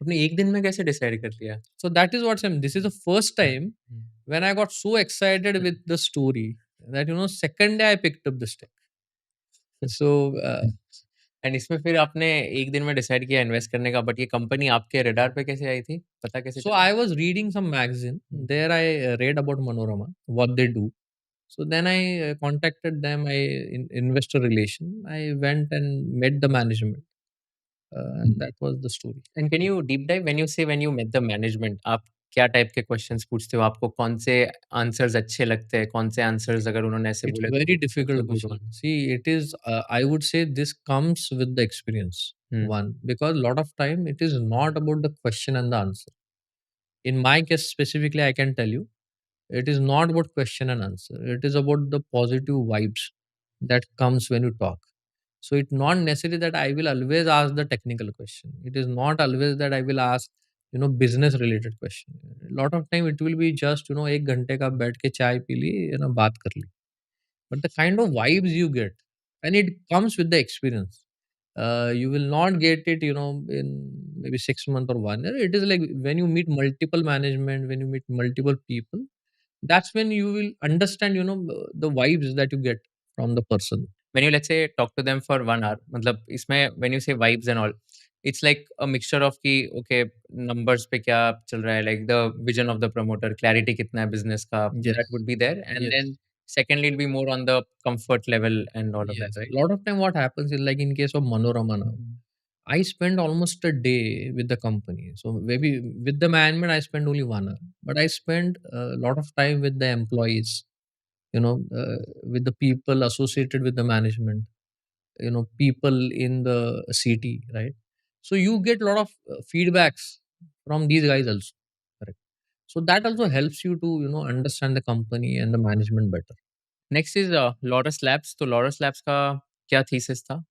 आपने एक दिन में कैसे decide कर लिया? So that is what I'm. This is the first time when I got so excited with the story that second day I picked up the step. So and इसमें फिर आपने एक दिन में डिसाइड किया इन्वेस्ट करने का, बट ये कंपनी आपके रडार पे कैसे आई थी? पता कैसे so चला? I was reading some magazine. There I read about Manorama, what they do. So then I contacted them. I in investor relation. I went and met the management, and that was the story. And can you deep dive when you met the management, आप क्या type के questions पूछते हो? आपको कौन से answers अच्छे लगते हैं? कौन से आंसर्स अगर उन्होंने ऐसे It's बोले very तो difficult मतलब question. See, it is. I would say this comes with the experience. One, because a lot of time it is not about the question and the answer. In my case specifically, I can tell you, It is not about question and answer. It is about the positive vibes that comes when you talk. So it's not necessary that I will always ask the technical question. It is not always that I will ask, business related question. A lot of time it will be just, एक घंटे का बैठ के चाय P ली, बात कर ली. But the kind of vibes you get, and it comes with the experience. You will not get it, in maybe 6 months or 1 year. It is like when you meet multiple management, when you meet multiple people, that's when you will understand, the vibes that you get from the person. When you, let's say, talk to them for 1 hour, मतलब इसमें when you say vibes and all, it's like a mixture of कि okay, numbers पे क्या चल रहा है, like the vision of the promoter, clarity कितना है business का, Yes. that would be there. And Yes. then secondly it'll be more on the comfort level and all of that, Yes. right? A lot of time what happens is, like in case of Manorama now, I spend almost a day with the company. So maybe with the management, I spend only 1 hour, but I spend a lot of time with the employees, with the people associated with the management, people in the city, right? So you get a lot of feedbacks from these guys also, correct? So that also helps you to, understand the company and the management better. Next is Laurus Labs. तो Laurus Labs का क्या thesis था?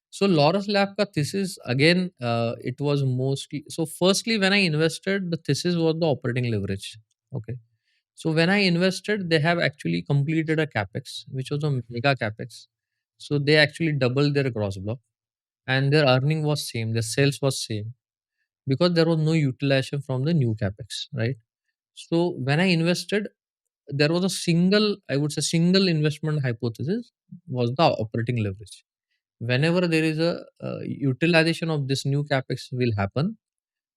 So Laurus Lab ka thesis again, it was mostly, so firstly when I invested, the thesis was the operating leverage. Okay. So when I invested, they have actually completed a capex, which was a mega capex. So they actually doubled their gross block, and their earning was same, their sales was same, because there was no utilization from the new capex, right? So when I invested, there was a single, I would say, single investment hypothesis was the operating leverage. Whenever there is a utilization of this new capex will happen,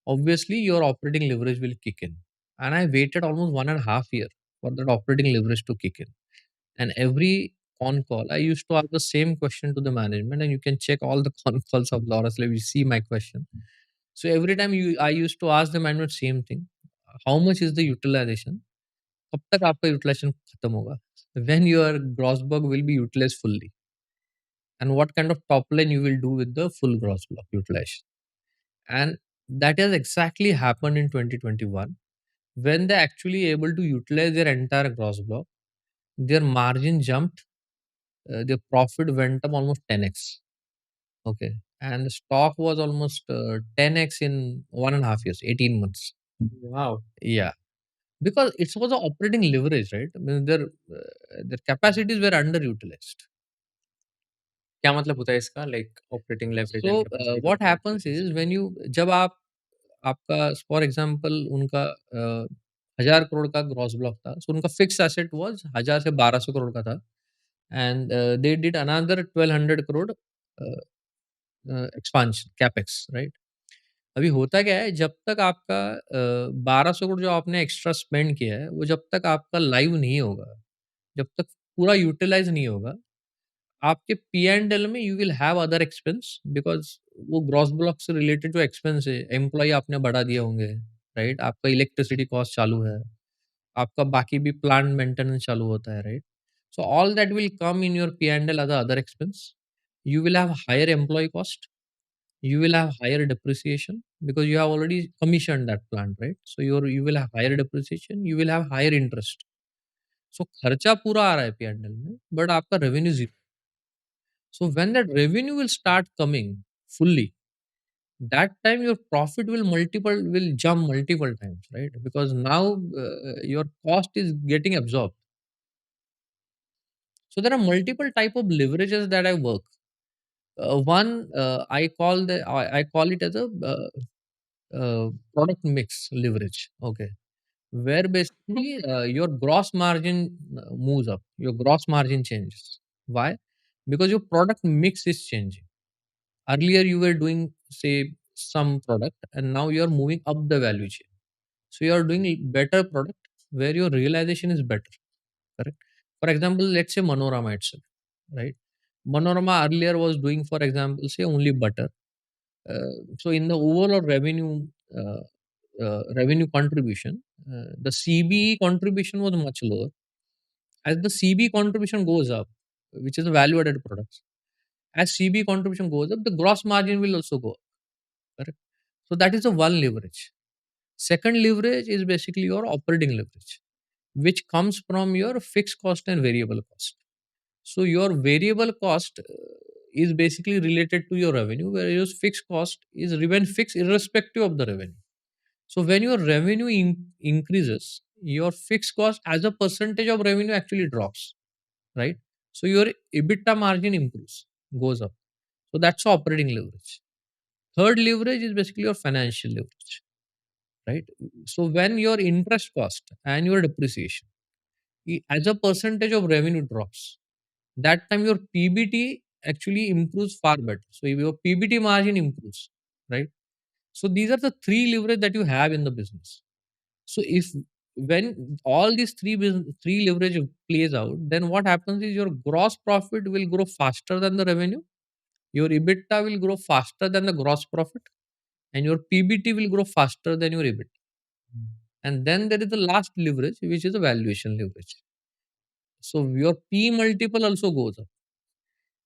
obviously your operating leverage will kick in. And I waited almost 1.5 year for that operating leverage to kick in. And every con call, I used to ask the same question to the management, and you can check all the con calls of Laurus Lab. You see my question. So every time I used to ask the management same thing: how much is the utilization? कब तक आपका utilization खत्म होगा? When your gross block will be utilized fully, and what kind of top line you will do with the full gross block utilization. And that has exactly happened in 2021, when they actually able to utilize their entire gross block. Their margin jumped, their profit went up almost 10x. Okay, and the stock was almost 10x in 1.5 years, 18 months. Wow. Yeah, because it was an operating leverage, right? I mean, their capacities were underutilized. क्या मतलब होता है इसका, like operating leverage and So capacity what happens utilization? is, when you जब आप आपका for example उनका 1000 करोड़ का ग्रॉस ब्लॉक था, सो उनका फिक्स एसेट वाज 1000 से 1200 करोड़ का था, and they did another 1200 crore expansion capex, right? अभी होता क्या है, जब तक आपका 1200 करोड़ जो आपने एक्स्ट्रा स्पेंड किया है, वो जब तक आपका लाइव नहीं होगा, जब तक पूरा यूटिलाइज नहीं होगा, आपके पी एंड एल में you will have other expense, because वो ग्रॉस ब्लॉक से रिलेटेड जो एक्सपेंस है, एम्प्लॉय आपने बढ़ा दिए होंगे, राइट? आपका इलेक्ट्रिसिटी कॉस्ट चालू है, आपका बाकी भी प्लांट मेंटेनेंस चालू होता है, right? So all that will come in your P and L other other expense. You will have higher employee cost, you will have higher depreciation, because you have already commissioned that plant, right? So you will have higher depreciation, you will have higher interest. So खर्चा पूरा आ रहा है P and L में, but आपका revenue zero. So when that revenue will start coming fully, that time your profit will jump multiple times, right? Because now your cost is getting absorbed. So there are multiple type of leverages that I work. One I call it as a product mix leverage. Okay, where basically your gross margin moves up, your gross margin changes. Why? Because your product mix is changing. Earlier you were doing, say, some product, and now you are moving up the value chain. So you are doing better product where your realization is better. Correct. For example, let's say Manorama itself, right? Manorama earlier was doing, for example, say only butter. So in the overall revenue contribution, the CBE contribution was much lower. As the CBE contribution goes up, which is the value added products, as CBE contribution goes up, the gross margin will also go up. Correct. So that is the one leverage. Second leverage is basically your operating leverage. which comes from your fixed cost and variable cost. So your variable cost is basically related to your revenue, whereas your fixed cost is remain fixed irrespective of the revenue. So when your revenue increases, your fixed cost as a percentage of revenue actually drops, right? So your EBITDA margin improves, goes up. So that's operating leverage. Third leverage is basically your financial leverage, right? So when your interest cost and your depreciation as a percentage of revenue drops, that time your PBT actually improves far better. So if your PBT margin improves, right? So these are the three leverage that you have in the business. So if when all these three leverage plays out, then what happens is your gross profit will grow faster than the revenue, your EBITDA will grow faster than the gross profit, and your PBT will grow faster than your EBITDA. And then there is the last leverage, which is the valuation leverage. So your P multiple also goes up.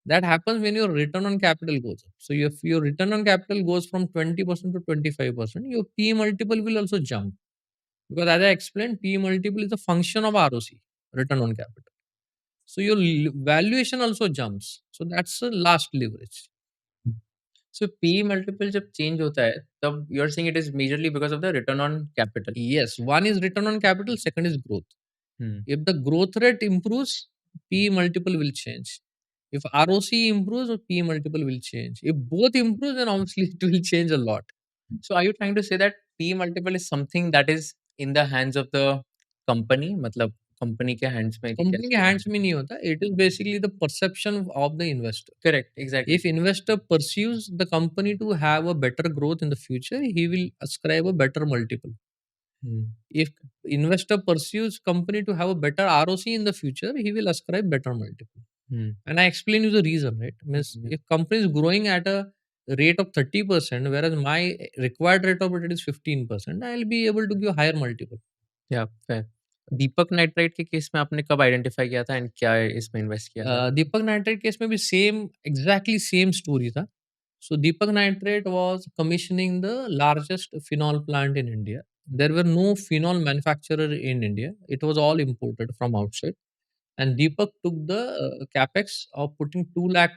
That happens when your return on capital goes up. So if your return on capital goes from 20% to 25%, your P multiple will also jump. Because as I explained, P multiple is a function of ROC, return on capital. So your valuation also jumps. So that's the last leverage. So P multiple जब change होता है, तब you're saying it is majorly because of the return on capital. Yes, one is return on capital, second is growth. Hmm. If the growth rate improves, P multiple will change. If ROC improves, P multiple will change. If both improve, then obviously it will change a lot. So are you trying to say that P multiple is something that is in the hands of the company? मतलब company के hands में कि Company के कैसे? hands में नहीं होता. It is basically the perception of the investor. Correct, exactly. If investor pursues the company to have a better growth in the future, he will ascribe a better multiple. Hmm. If investor pursues company to have a better ROC in the future, he will ascribe better multiple. Hmm. And I explain you the reason, right? Means if company is growing at a rate of 30%, whereas my required rate of return is 15%, I'll be able to give higher multiple. Yeah, fair. Deepak nitrite के case में आपने कब identify किया था and क्या इसमें invest किया था? दीपक नाइट्रेट केस में भी एग्जैक्टली सेम स्टोरी था. So Deepak Nitrite was commissioning the largest phenol plant in India. There were no phenol manufacturer in India. It was all imported from outside. And Deepak took the capex of putting 2 lakh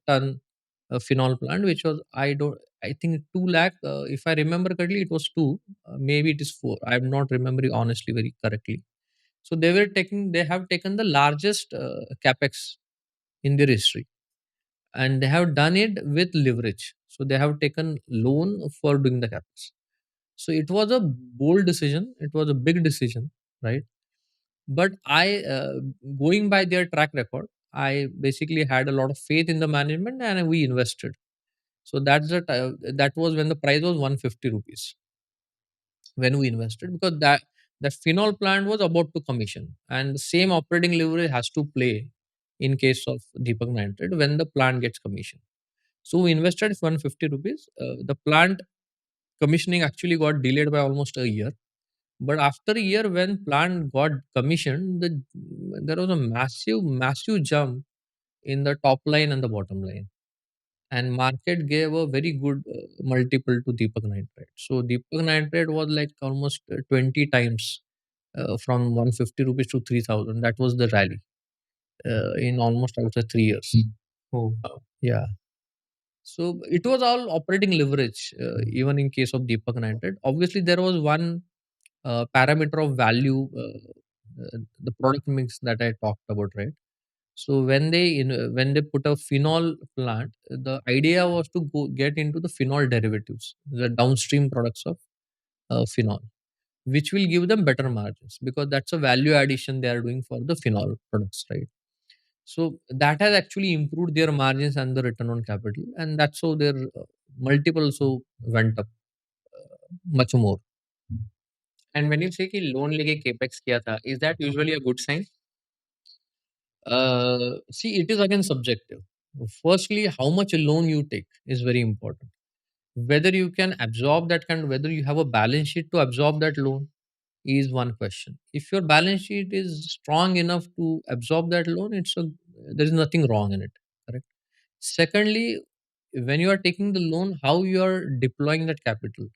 ton phenol plant, which was I think 2 lakh. If I remember correctly, it was 2. Maybe it is 4. I am not remembering honestly very correctly. So they have taken the largest capex in their history, and they have done it with leverage. So they have taken loan for doing the capex. So it was a bold decision. It was a big decision, right? But going by their track record, I basically had a lot of faith in the management, and we invested. So that was when the price was 150 rupees when we invested, because that phenol plant was about to commission, and the same operating leverage has to play in case of Deepak Nitrite when the plant gets commissioned. So we invested 150 rupees. The plant commissioning actually got delayed by almost a year. But after a year, when plant got commissioned, there was a massive jump in the top line and the bottom line. And market gave a very good multiple to Deepak Nitrite. So Deepak Nitrite was like almost 20 times from 150 rupees to 3000. That was the rally in almost, I would say, 3 years. Oh. Yeah. So it was all operating leverage, even in case of Deepak Nitrite. Obviously, there was one parameter of value, the product mix that I talked about, right? So when they put a phenol plant, the idea was to go get into the phenol derivatives, the downstream products of phenol, which will give them better margins, because that's a value addition they are doing for the phenol products, right? So that has actually improved their margins and the return on capital, and that's how their multiple also went up much more. And when you say कि loan लेके capex किया था, is that usually a good sign? See, it is again subjective. Firstly, how much loan you take is very important. Whether you can absorb that kind, whether you have a balance sheet to absorb that loan is one question. If your balance sheet is strong enough to absorb that loan, there is nothing wrong in it. Correct. Secondly, when you are taking the loan, how you are deploying that capital.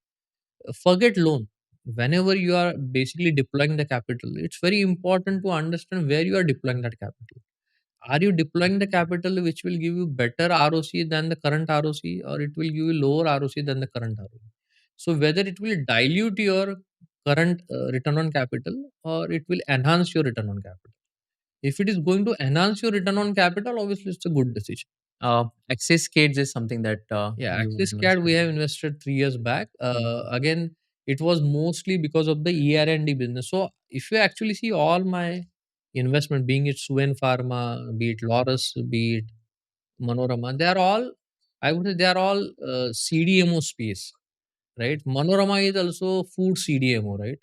Forget loan. whenever you are basically deploying the capital, it's very important to understand where you are deploying that capital. Are you deploying the capital which will give you better ROC than the current ROC, or it will give you lower ROC than the current ROC? So whether it will dilute your current return on capital, or it will enhance your return on capital. If it is going to enhance your return on capital, obviously it's a good decision. Axiscades is something that Yeah, you Axiscad we invested have in. invested 3 years back. Mm. Again, it was mostly because of the ER&D business. So if you actually see all my investment, being it Suven Pharma, be it Laurus, be it Manorama, they are all, I would say, they are all CDMO space, right? Manorama is also food CDMO, right?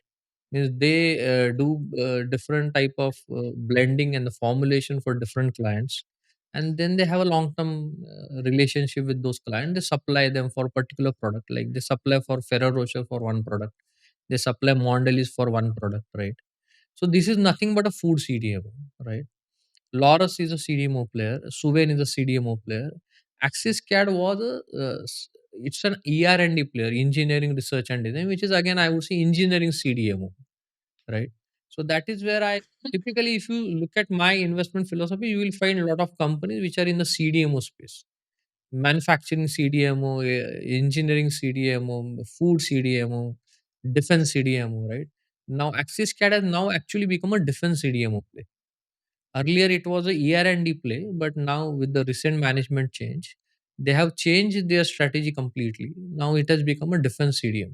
Means they do different type of blending and the formulation for different clients, and then they have a long term relationship with those clients. They supply them for particular product, like they supply for Ferrero Rocher for one product, they supply Mondelez for one product, right? So this is nothing but a food CDMO, right? Laurus is a CDMO player, Suven is a CDMO player, Axiscad was it's an ER&D player, engineering research and design, which is again I would say engineering CDMO, right? So that is where I typically, if you look at my investment philosophy, you will find a lot of companies which are in the CDMO space, manufacturing CDMO, engineering CDMO, food CDMO, defense CDMO, right? Now Axiscad has now actually become a defense CDMO play. Earlier it was a ER&D play, but now with the recent management change, they have changed their strategy completely. Now it has become a defense CDMO.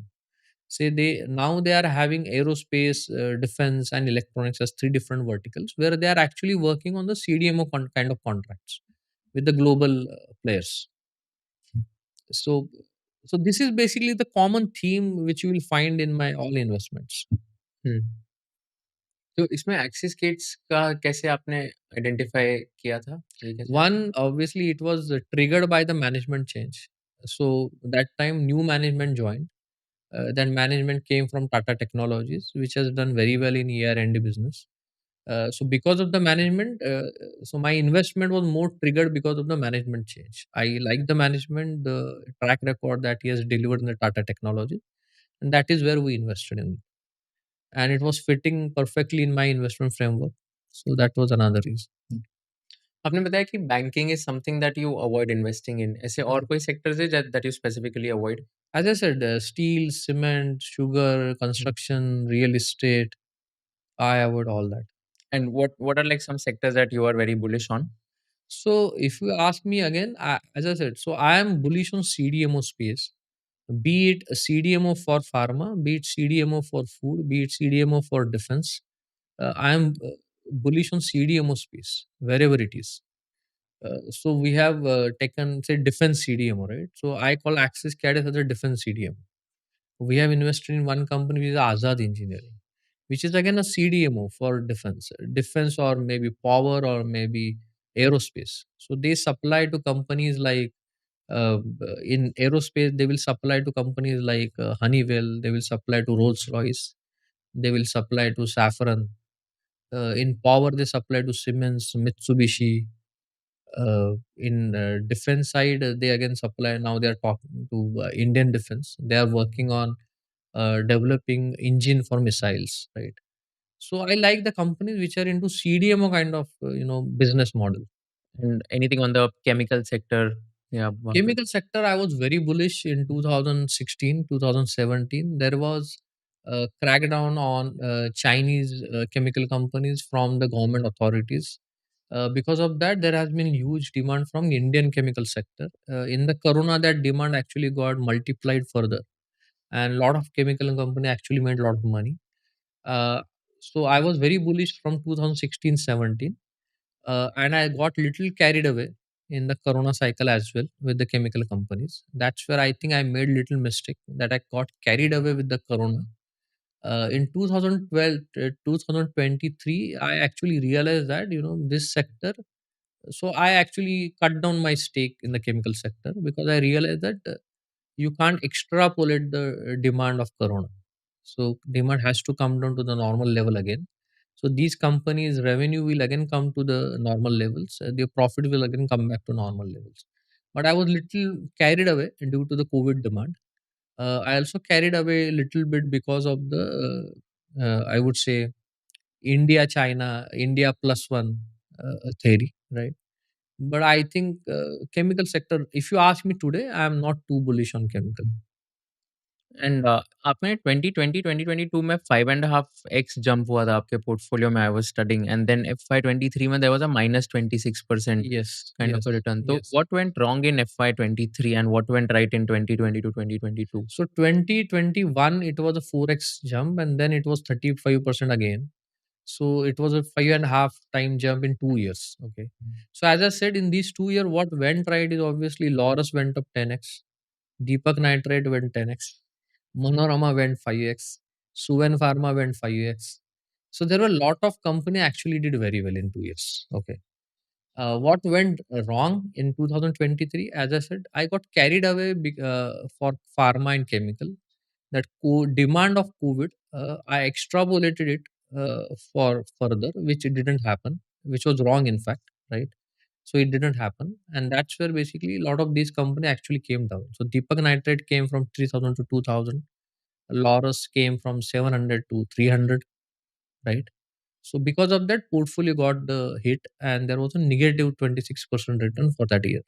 Say they now they are having aerospace, defense and electronics as three different verticals, where they are actually working on the CDMO kind of contracts with the global players. So so this is basically the common theme which you will find in my all investments. Hmm. तो इसमें एक्सिसकेट्स का कैसे आपने identify किया था? ये कैसे? One, obviously it was triggered by the management change. So that time new management joined. Then management came from Tata Technologies, which has done very well in ER&D business. So because of the management, so my investment was more triggered because of the management change. I like the management, the track record that he has delivered in the Tata Technology, and that is where we invested in. And it was fitting perfectly in my investment framework. So that was another reason. आपने बताया कि banking is something that you avoid investing in. ऐसे और कोई sectors है that you specifically avoid? As I said, steel, cement, sugar, construction, real estate, I avoid all that. And what are like some sectors that you are very bullish on? So if you ask me again, as I said, so I am bullish on CDMO space, be it a CDMO for pharma, be it CDMO for food, be it CDMO for defense. I am bullish on CDMO space wherever it is. So we have taken say defense CDMO, right? So I call Axis Cadis as a defense CDMO. We have invested in one company which is Azad Engineering, which is again a CDMO for defense or maybe power or maybe aerospace. So they supply to companies like in aerospace they will supply to companies like Honeywell. They will supply to Rolls Royce. They will supply to Safran. In power they supply to Siemens, Mitsubishi. In defense side, they again supply. Now they are talking to Indian defense. They are working on developing engine for missiles, right? So I like the companies which are into CDMO kind of business model. And anything on the chemical sector या वहाँ पे? Chemical sector, I was very bullish in 2016, 2017. There was a crackdown on Chinese chemical companies from the government authorities. Because of that, there has been huge demand from Indian chemical sector. In the corona, that demand actually got multiplied further, and a lot of chemical company actually made a lot of money. Uh, so I was very bullish from 2016-17, and I got little carried away in the corona cycle as well with the chemical companies. That's where I think I made little mistake that I got carried away with the corona. In 2012, 2023, I actually realized that this sector. So I actually cut down my stake in the chemical sector because I realized that you can't extrapolate the demand of corona. So demand has to come down to the normal level again. So these companies revenue will again come to the normal levels, their profit will again come back to normal levels. But I was little carried away due to the COVID demand. I also carried away a little bit because of the I would say India China India plus one theory, right? But I think chemical sector, if you ask me today, I am not too bullish on chemical. And आपने 2020 2022 में 5.5x jump हुआ था आपके portfolio में, I was studying, and then FY23 में there was a -26% Yes, kind yes, of a return. तो yes. What went wrong in FY23 and what went right in 2020 to 2022? So 2021 it was a 4x jump and then it was 35% again. So it was a 5.5 time jump in 2 years. Okay. So as I said, in these 2 years, what went right is obviously Laurus went up 10x, Deepak Nitrite went 10x, Manorama went 5x, Suven Pharma went 5x. So there were a lot of company actually did very well in 2 years. Okay. What went wrong in 2023? As I said, I got carried away for pharma and chemical. That demand of COVID, I extrapolated it for further, which it didn't happen, which was wrong, in fact, right? So it didn't happen, and that's where basically a lot of these companies actually came down. So Deepak Nitrite came from 3,000 to 2,000. Laurus came from 700 to 300, right? So because of that, portfolio got the hit, and there was a negative 26% return for that year.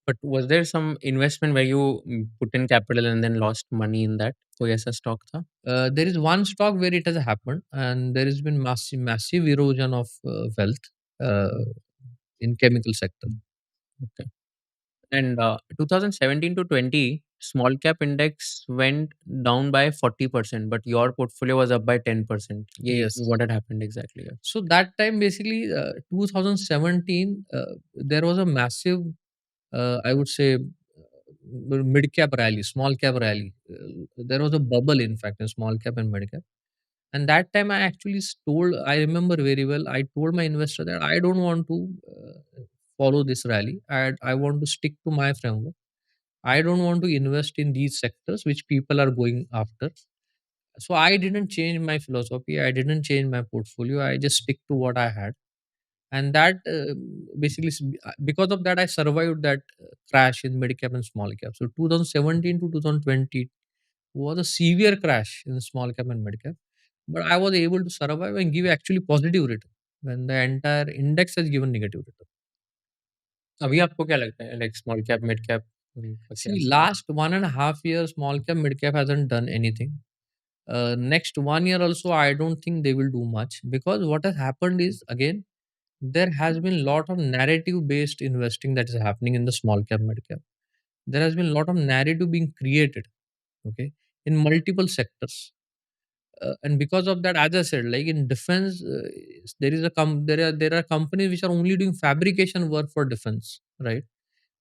But was there some investment where you put in capital and then lost money in that? कोई ऐसा stock था? There is one stock where it has happened, and there has been massive erosion of wealth in chemical sector. Okay. And 2017 to 20, small cap index went down by 40%, but your portfolio was up by 10%. Yeah, Yes. what had happened exactly? Yeah. So that time, basically, 2017, there was a massive, I would say, mid cap rally, small cap rally. There was a bubble, in fact, in small cap and mid cap. And that time, I actually told, I remember very well, I told my investor that I don't want to follow this rally. I want to stick to my framework. I don't want to invest in these sectors which people are going after. So I didn't change my philosophy. I didn't change my portfolio. I just stick to what I had, and that basically because of that I survived that crash in mid cap and small cap. So 2017 to 2020 was a severe crash in small cap and mid cap, but I was able to survive and give actually positive return when the entire index has given negative return. अभी आपको क्या लगता है, like small cap, mid cap? See, last 1.5 years, small cap, mid cap hasn't done anything. Next 1 year also, I don't think they will do much, because what has happened is, again, there has been lot of narrative based investing that is happening in the small cap mid cap. There has been a lot of narrative being created, okay, in multiple sectors. And because of that, as I said, like in defense, there is a there are companies which are only doing fabrication work for defense, right?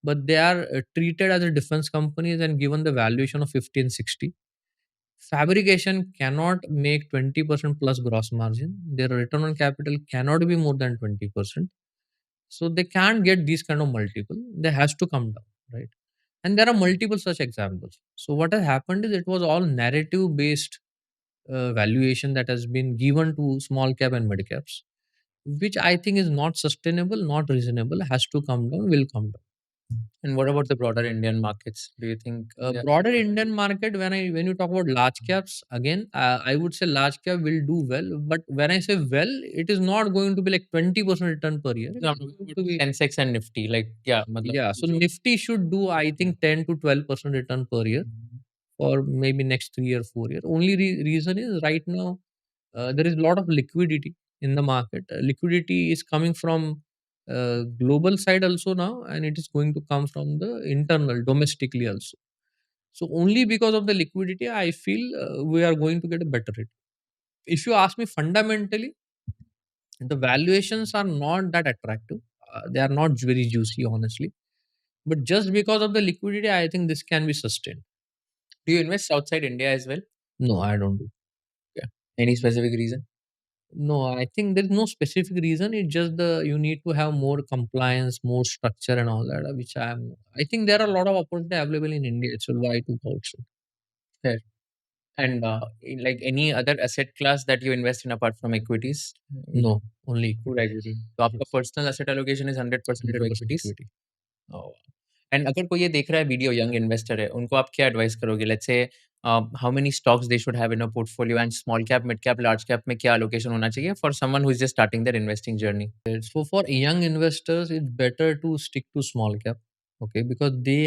But they are treated as a defense companies and given the valuation of 50 and 60. Fabrication cannot make 20% plus gross margin. Their return on capital cannot be more than 20%. So they can't get these kind of multiple. They has to come down, right? And there are multiple such examples. So what has happened is it was all narrative based valuation that has been given to small cap and mid caps, which I think is not sustainable, not reasonable, has to come down, will come down. And what about the broader Indian markets? Do you think? Broader Indian market, when you talk about large caps, again, I would say large cap will do well. But when I say well, it is not going to be like 20% return per year. No, It's going to be, Sensex and Nifty, like yeah, yeah. So Nifty should do, I think, 10 to 12% return per year for maybe next 3 or 4 years. Only reason is right now there is a lot of liquidity in the market. Liquidity is coming from global side also now, and it is going to come from the internal domestically also. So only because of the liquidity, I feel we are going to get a better rate. If you ask me fundamentally, the valuations are not that attractive. They are not very juicy, honestly. But just because of the liquidity, I think this can be sustained. Do you invest outside India as well? No, I don't do. Yeah. Any specific reason? No, I think there is no specific reason. It's just the you need to have more compliance, more structure, and all that. Which I think there are a lot of opportunity available in India. So why to go outside? Fair. And like any other asset class that you invest in apart from equities? No, only Food equity. So आपका personal asset allocation is 100% to 100% equities? equity. Oh. And अगर कोई ये देख रहा है video, young investor है, उनको आप क्या एडवाइस करोगे? Let's say how many stocks they should have in a portfolio and small cap, mid cap, large cap में क्या एलोकेशन होना चाहिए for someone who is just starting there investing journey? So for young investors, it's better to stick to small cap, okay, because they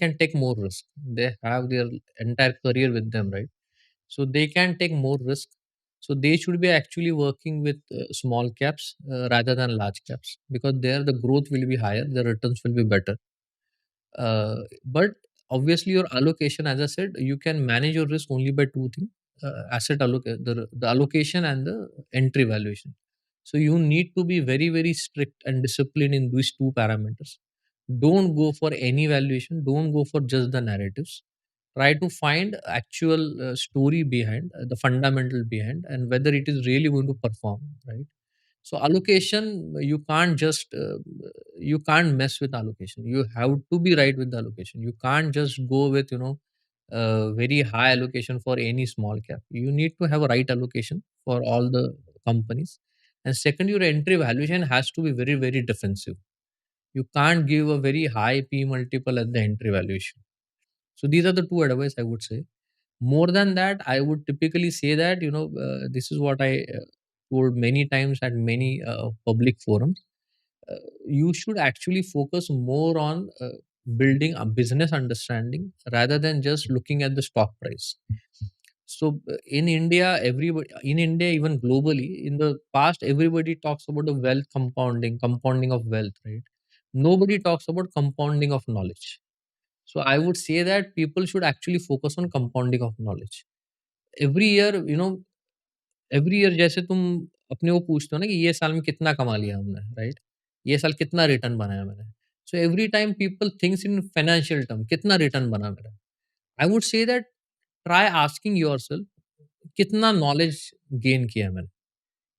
can take more risk. They have their entire career with them, right? So they can take more risk. So they should be actually working with small caps rather than large caps, because there the growth will be higher, the returns will be better. But obviously, your allocation, as I said, you can manage your risk only by two things: the allocation and the entry valuation. So you need to be very, very strict and disciplined in these two parameters. Don't go for any valuation. Don't go for just the narratives. Try to find actual story behind the fundamental behind, and whether it is really going to perform, right? So allocation, you can't mess with allocation. You have to be right with the allocation. You can't just go with very high allocation for any small cap. You need to have a right allocation for all the companies. And second, your entry valuation has to be very, very defensive. You can't give a very high P multiple at the entry valuation. So these are the two advice I would say. More than that, I would typically say that this is what I told many times at many public forums. You should actually focus more on building a business understanding rather than just looking at the stock price. So in India, even globally, in the past, everybody talks about the wealth compounding of wealth, right? Nobody talks about compounding of knowledge. So I would say that people should actually focus on compounding of knowledge. Every year, every year जैसे तुम अपने को पूछते हो ना कि ये साल में कितना कमा लिया हमने, राइट? ये साल कितना रिटर्न बनाया मैंने? So every time people thinks in financial term, कितना रिटर्न बना मेरा? I would say that try asking yourself, कितना नॉलेज गेन किया मैंने?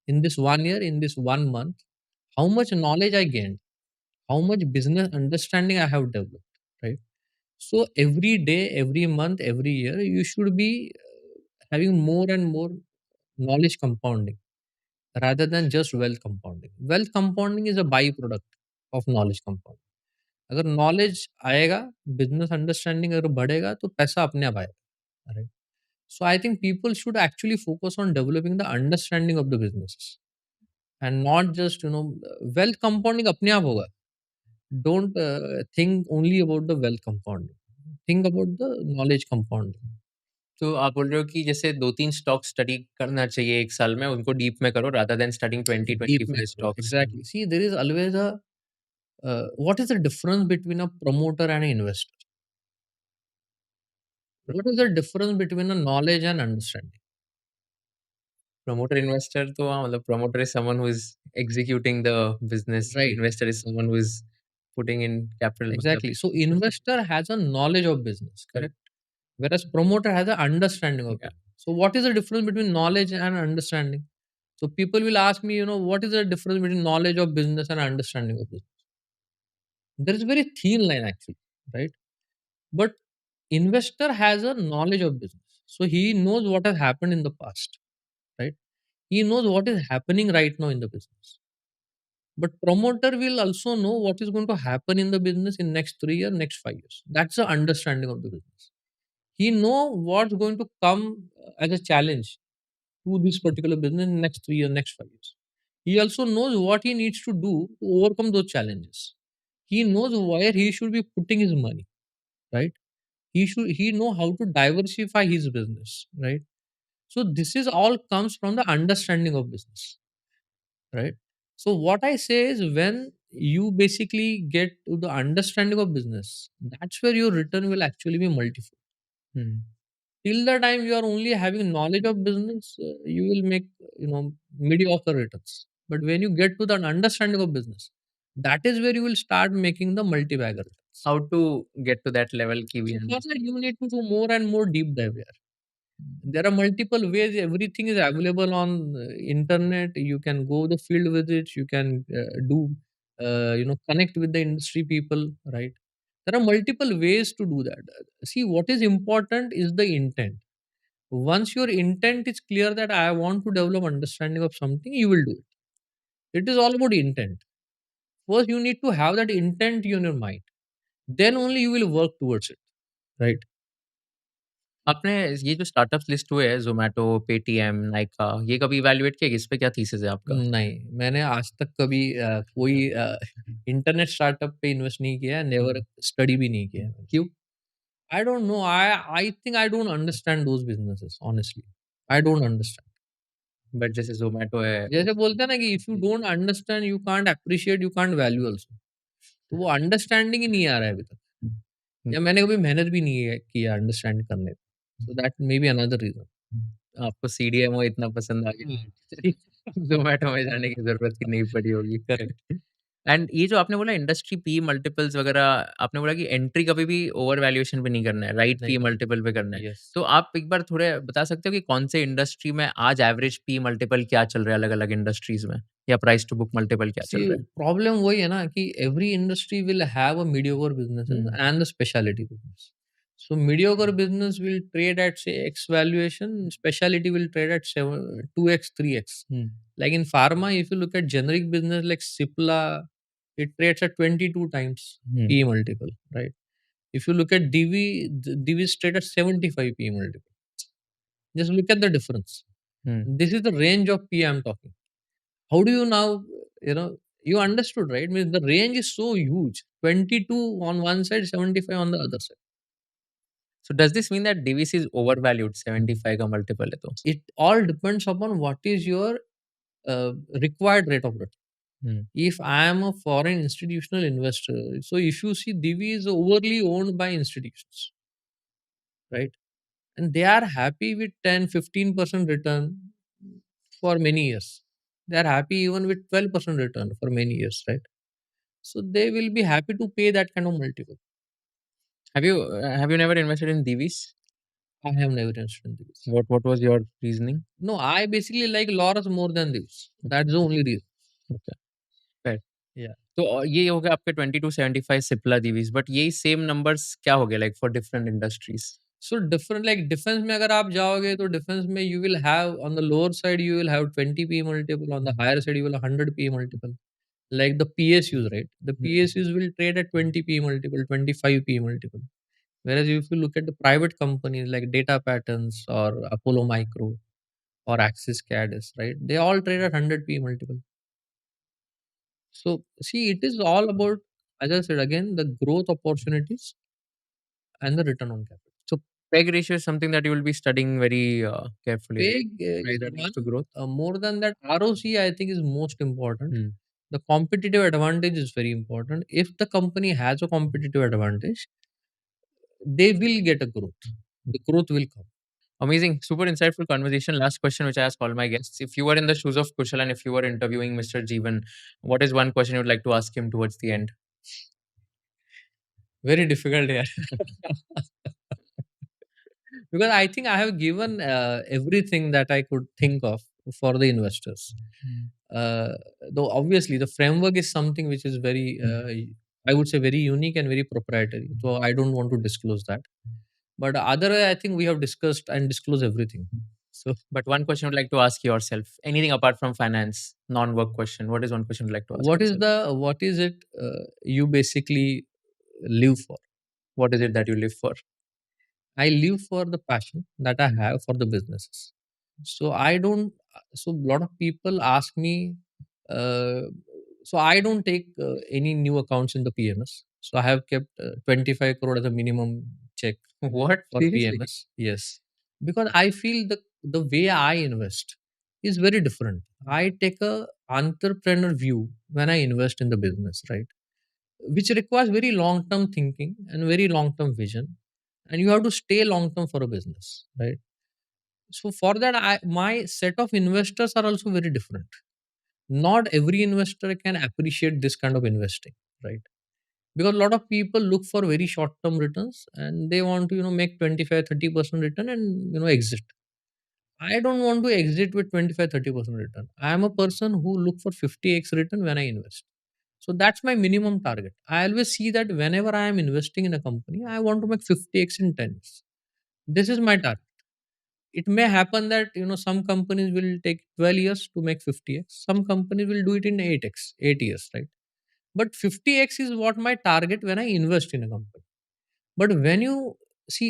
In this 1 year, in this 1 month, how much knowledge I gained? How much business understanding I have developed, right? So every day, every month, every year, you should be having more and more knowledge compounding rather than just wealth compounding. Wealth compounding is a byproduct of knowledge compounding. अगर knowledge आएगा, business understanding अगर बढ़ेगा तो पैसा अपने आप आएगा, right? So I think people should actually focus on developing the understanding of the businesses and not just wealth compounding अपने आप होगा. Don't think only about the wealth compounding. Think about the knowledge compounding. तो आप बोल रहे हो कि जैसे 2-3 स्टॉक स्टडी करना चाहिए 1 साल में, उनको डीप में करो rather than studying 20-25 stocks. Exactly. See, there is always what is the difference between a promoter and an investor? What is the difference between a knowledge and understanding? Promoter investor तो हाँ, मतलब promoter is someone who is executing the business, Right. Investor is someone who is putting in capital. Exactly. So investor has a knowledge of business, correct? Whereas promoter has an understanding of it. So what is the difference between knowledge and understanding? So people will ask me, what is the difference between knowledge of business and understanding of business? There is a very thin line actually, right? But investor has a knowledge of business. So he knows what has happened in the past, right? He knows what is happening right now in the business. But promoter will also know what is going to happen in the business in next 3 years, next 5 years. That's the understanding of the business. He know what's going to come as a challenge to this particular business in next 3 years, next 5 years. He also knows what he needs to do to overcome those challenges. He knows where he should be putting his money, right? He know how to diversify his business, right? So this is all comes from the understanding of business, right? So what I say is, when you basically get to the understanding of business, that's where your return will actually be multifold. Hmm. Till the time you are only having knowledge of business, you will make mediocre returns. But when you get to the understanding of business, that is where you will start making the multi-bagger returns. How to get to that level ki we So for that, you need to do more and more deep dive here. There are multiple ways. Everything is available on internet. You can go the field visits. You can connect with the industry people, right? There are multiple ways to do that. See, what is important is the intent. Once your intent is clear that I want to develop understanding of something, you will do it. It is all about intent. First, you need to have that intent in your mind. Then only you will work towards it, right? आपने ये जो startups list हुए हैं Zomato, Paytm, Nykaa, ये कभी evaluate किया कि इस पे क्या थीसिस है आपका? नहीं, मैंने आज तक कभी कोई इंटरनेट स्टार्टअप पे इन्वेस्ट नहीं किया, नेवर स्टडी भी नहीं किया। क्यों? I don't know, I think I don't understand those businesses honestly, I don't understand. But जैसे ज़ोमैटो है जैसे बोलते हैं ना कि if you don't understand you can't appreciate, you can't value also. तो वो अंडरस्टैंडिंग ही नहीं आ रहा है अभी तक, या मैंने कभी मेहनत भी नहीं है किया अंडरस्टैंड करने में। So that may be another reason. आपको सीडीएमओ इतना पसंद आ गया, ज़ोमैटो में जाने की ज़रूरत ही नहीं पड़ी होगी। करेक्ट। एंड ये जो आपने बोला इंडस्ट्री पी मल्टीपल्स वगैरह, आपने बोला कि एंट्री कभी भी ओवर वैल्यूएशन पे नहीं करना है, राइट पी नहीं, मल्टीपल पे करना है। यस। तो आप एक बार थोड़े बता सकते हो कि कौन से इंडस्ट्री में आज एवरेज पी मल्टीपल क्या चल रहा है अलग-अलग इंडस्ट्रीज़ में, या प्राइस टू बुक मल्टीपल क्या सी चल रहा है? प्रॉब्लम वही है ना कि every industry will have a mediocre businesses and the speciality business. So mediocre business will trade at say X valuation, specialty will trade at 2x, 3x. Hmm, Like in pharma, if you look at generic business like Cipla, it trades at 22 times hmm, P multiple, right? If you look at DV, DV is trade at 75 P multiple. Just look at the difference. Hmm. This is the range of P I'm talking. How do you now, you understood, right? Means the range is so huge. 22 on one side, 75 on the other side. So does this mean that DVC is overvalued 75 का multiple है तो? It all depends upon what is your required rate of return. Hmm, If I am a foreign institutional investor, so if you see Divi is overly owned by institutions, right? And they are happy with 10-15% return for many years. They are happy even with 12% return for many years, right? So they will be happy to pay that kind of multiple. have you never invested in DVs? I have never invested in Divis. What was your reasoning? No, I basically like Laurus more than Divis. That's the only reason. Okay, fair. Yeah. तो ये हो गया आपके 2275 Cipla दीवीज, but यही same numbers क्या हो गए like for different industries? So different, like defense में अगर आप जाओगे तो defense में you will have on the lower side you will have 20 P multiple, on the higher side you will have 100 P multiple. Like the PSUs, right? The PSUs will trade at 20 P multiple, 25 P multiple. Whereas if you look at the private companies like Data Patterns or Apollo Micro or Axiscades, right? They all trade at 100 P multiple. So see, it is all about, as I said again, the growth opportunities and the return on capital. So PEG ratio is something that you will be studying very carefully, right? Big Price is earnings one. to growth. More than that, ROC I think is most important. Hmm. The competitive advantage is very important. If the company has a competitive advantage, they will get a growth. The growth will come. Amazing, super insightful conversation. Last question, which I ask all my guests: if you were in the shoes of Kushal and if you were interviewing Mr. Jeevan, what is one question you would like to ask him towards the end? Very difficult here. Because I think I have given everything that I could think of for the investors. Uh, though obviously the framework is something which is very, I would say, very unique and very proprietary. So I don't want to disclose that. But other, I think we have discussed and disclosed everything. So But one question you'd like to ask yourself: anything apart from finance, non-work question. What is one question you'd like to ask yourself? what is it you basically live for? What is it that you live for? I live for the passion that I have for the businesses. So I don't. So a lot of people ask me. Uh, so I don't take any new accounts in the PMS. So I have kept 25 crore as a minimum check What? for Seriously? PMS. Yes, because I feel the way I invest is very different. I take a entrepreneur view when I invest in the business, right? Which requires very long term thinking and very long term vision, and you have to stay long term for a business, right? So for that, my set of investors are also very different. Not every investor can appreciate this kind of investing, right? Because a lot of people look for very short term returns and they want to make 25-30% return and exit. I don't want to exit with 25-30% return. I am a person who look for 50x return when I invest. So that's my minimum target. I always see that whenever I am investing in a company, I want to make 50x in 10 years. This is my target. It may happen that some companies will take 12 years to make 50x. Some companies will do it in 8x, 8 years, right? But 50x is what my target when I invest in a company. But when you see,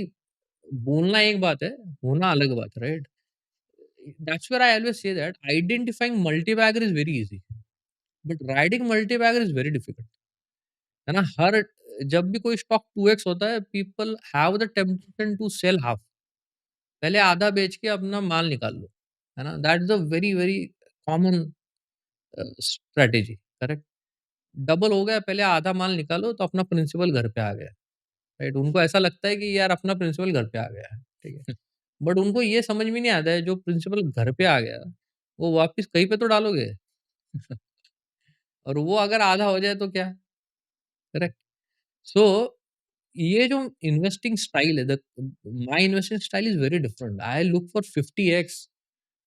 बोलना एक बात है, होना अलग बात है, right? That's where I always say that identifying multi-bagger is very easy, but riding multi-bagger is very difficult. है ना? हर जब भी कोई स्टॉक 2x होता है, people have the temptation to sell half. पहले आधा बेच के अपना माल निकाल लो, है ना? That is a very very common strategy, correct? Double हो गया, पहले आधा माल निकालो तो अपना प्रिंसिपल घर पे आ गया, राइट? उनको ऐसा लगता है कि यार अपना प्रिंसिपल घर पे आ गया है, ठीक है? बट उनको ये समझ में नहीं आता है, जो प्रिंसिपल घर पे आ गया, वो वापस कहीं पे तो डालोगे। और वो अगर आधा हो जाए तो क्या? करेक्ट? सो ये जो इन्वेस्टिंग स्टाइल है, the my investing style is very different. I look for 50x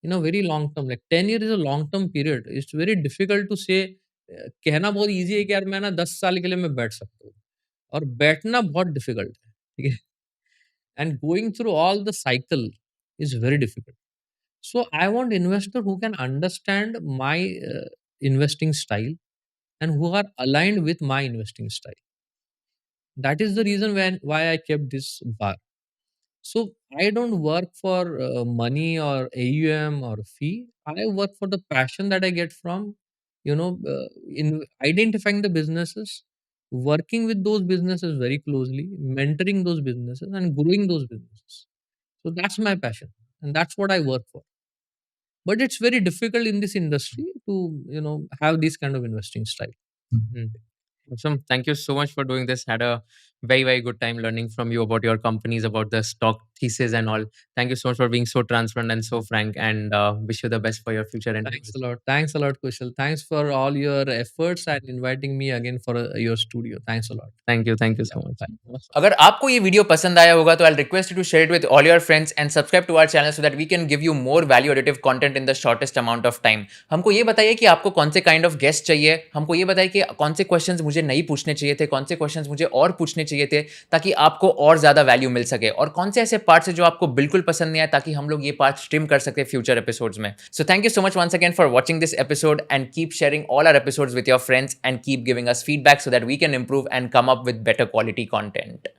in a very long term, like 10 year is a long term period. It's very difficult to say कहना बहुत easy है कि यार मैं ना 10 साल के लिए मैं बैठ सकता हूँ, और बैठना बहुत डिफिकल्ट है, ठीक है? And going through all the cycle is very difficult. So I want investor who can understand my investing style and who are aligned with my investing style. That is the reason why I kept this bar. So I don't work for money or AUM or fee. I work for the passion that I get from, in identifying the businesses, working with those businesses very closely, mentoring those businesses, and growing those businesses. So that's my passion, and that's what I work for. But it's very difficult in this industry to have this kind of investing style. Mhm. Awesome. Thank you so much for doing this. Had a very, very good time learning from you about your companies, about the stock thesis and all. Thank you so much for being so transparent and so frank, and wish you the best for your future endeavors. Thanks a lot, Kushal. Thanks for all your efforts and inviting me again for your studio. Thanks a lot. Thank you so much. Bye. अगर आपको ये video पसंद आया होगा तो I request you to share it with all your friends and subscribe to our channel so that we can give you more value additive content in the shortest amount of time. हमको ये बताइए कि आपको कौन से kind of guest चाहिए, हमको ये बताइए कि कौन से क्वेश्चंस मुझे नहीं पूछने चाहिए थे, कौन से क्वेश्चंस मुझे और पूछने चाहिए थे ताकि आपको और ज़्यादा वैल्यू मिल सके, और कौन से ऐसे पार्ट्स हैं जो आपको बिल्कुल पसंद नहीं आए ताकि हम लोग ये पार्ट स्ट्रीम कर सके फ्यूचर एपिसोड्स में। So thank you so much once again for watching this episode and keep sharing all our episodes with your friends and keep giving us feedback so that we can improve and come up with better quality content.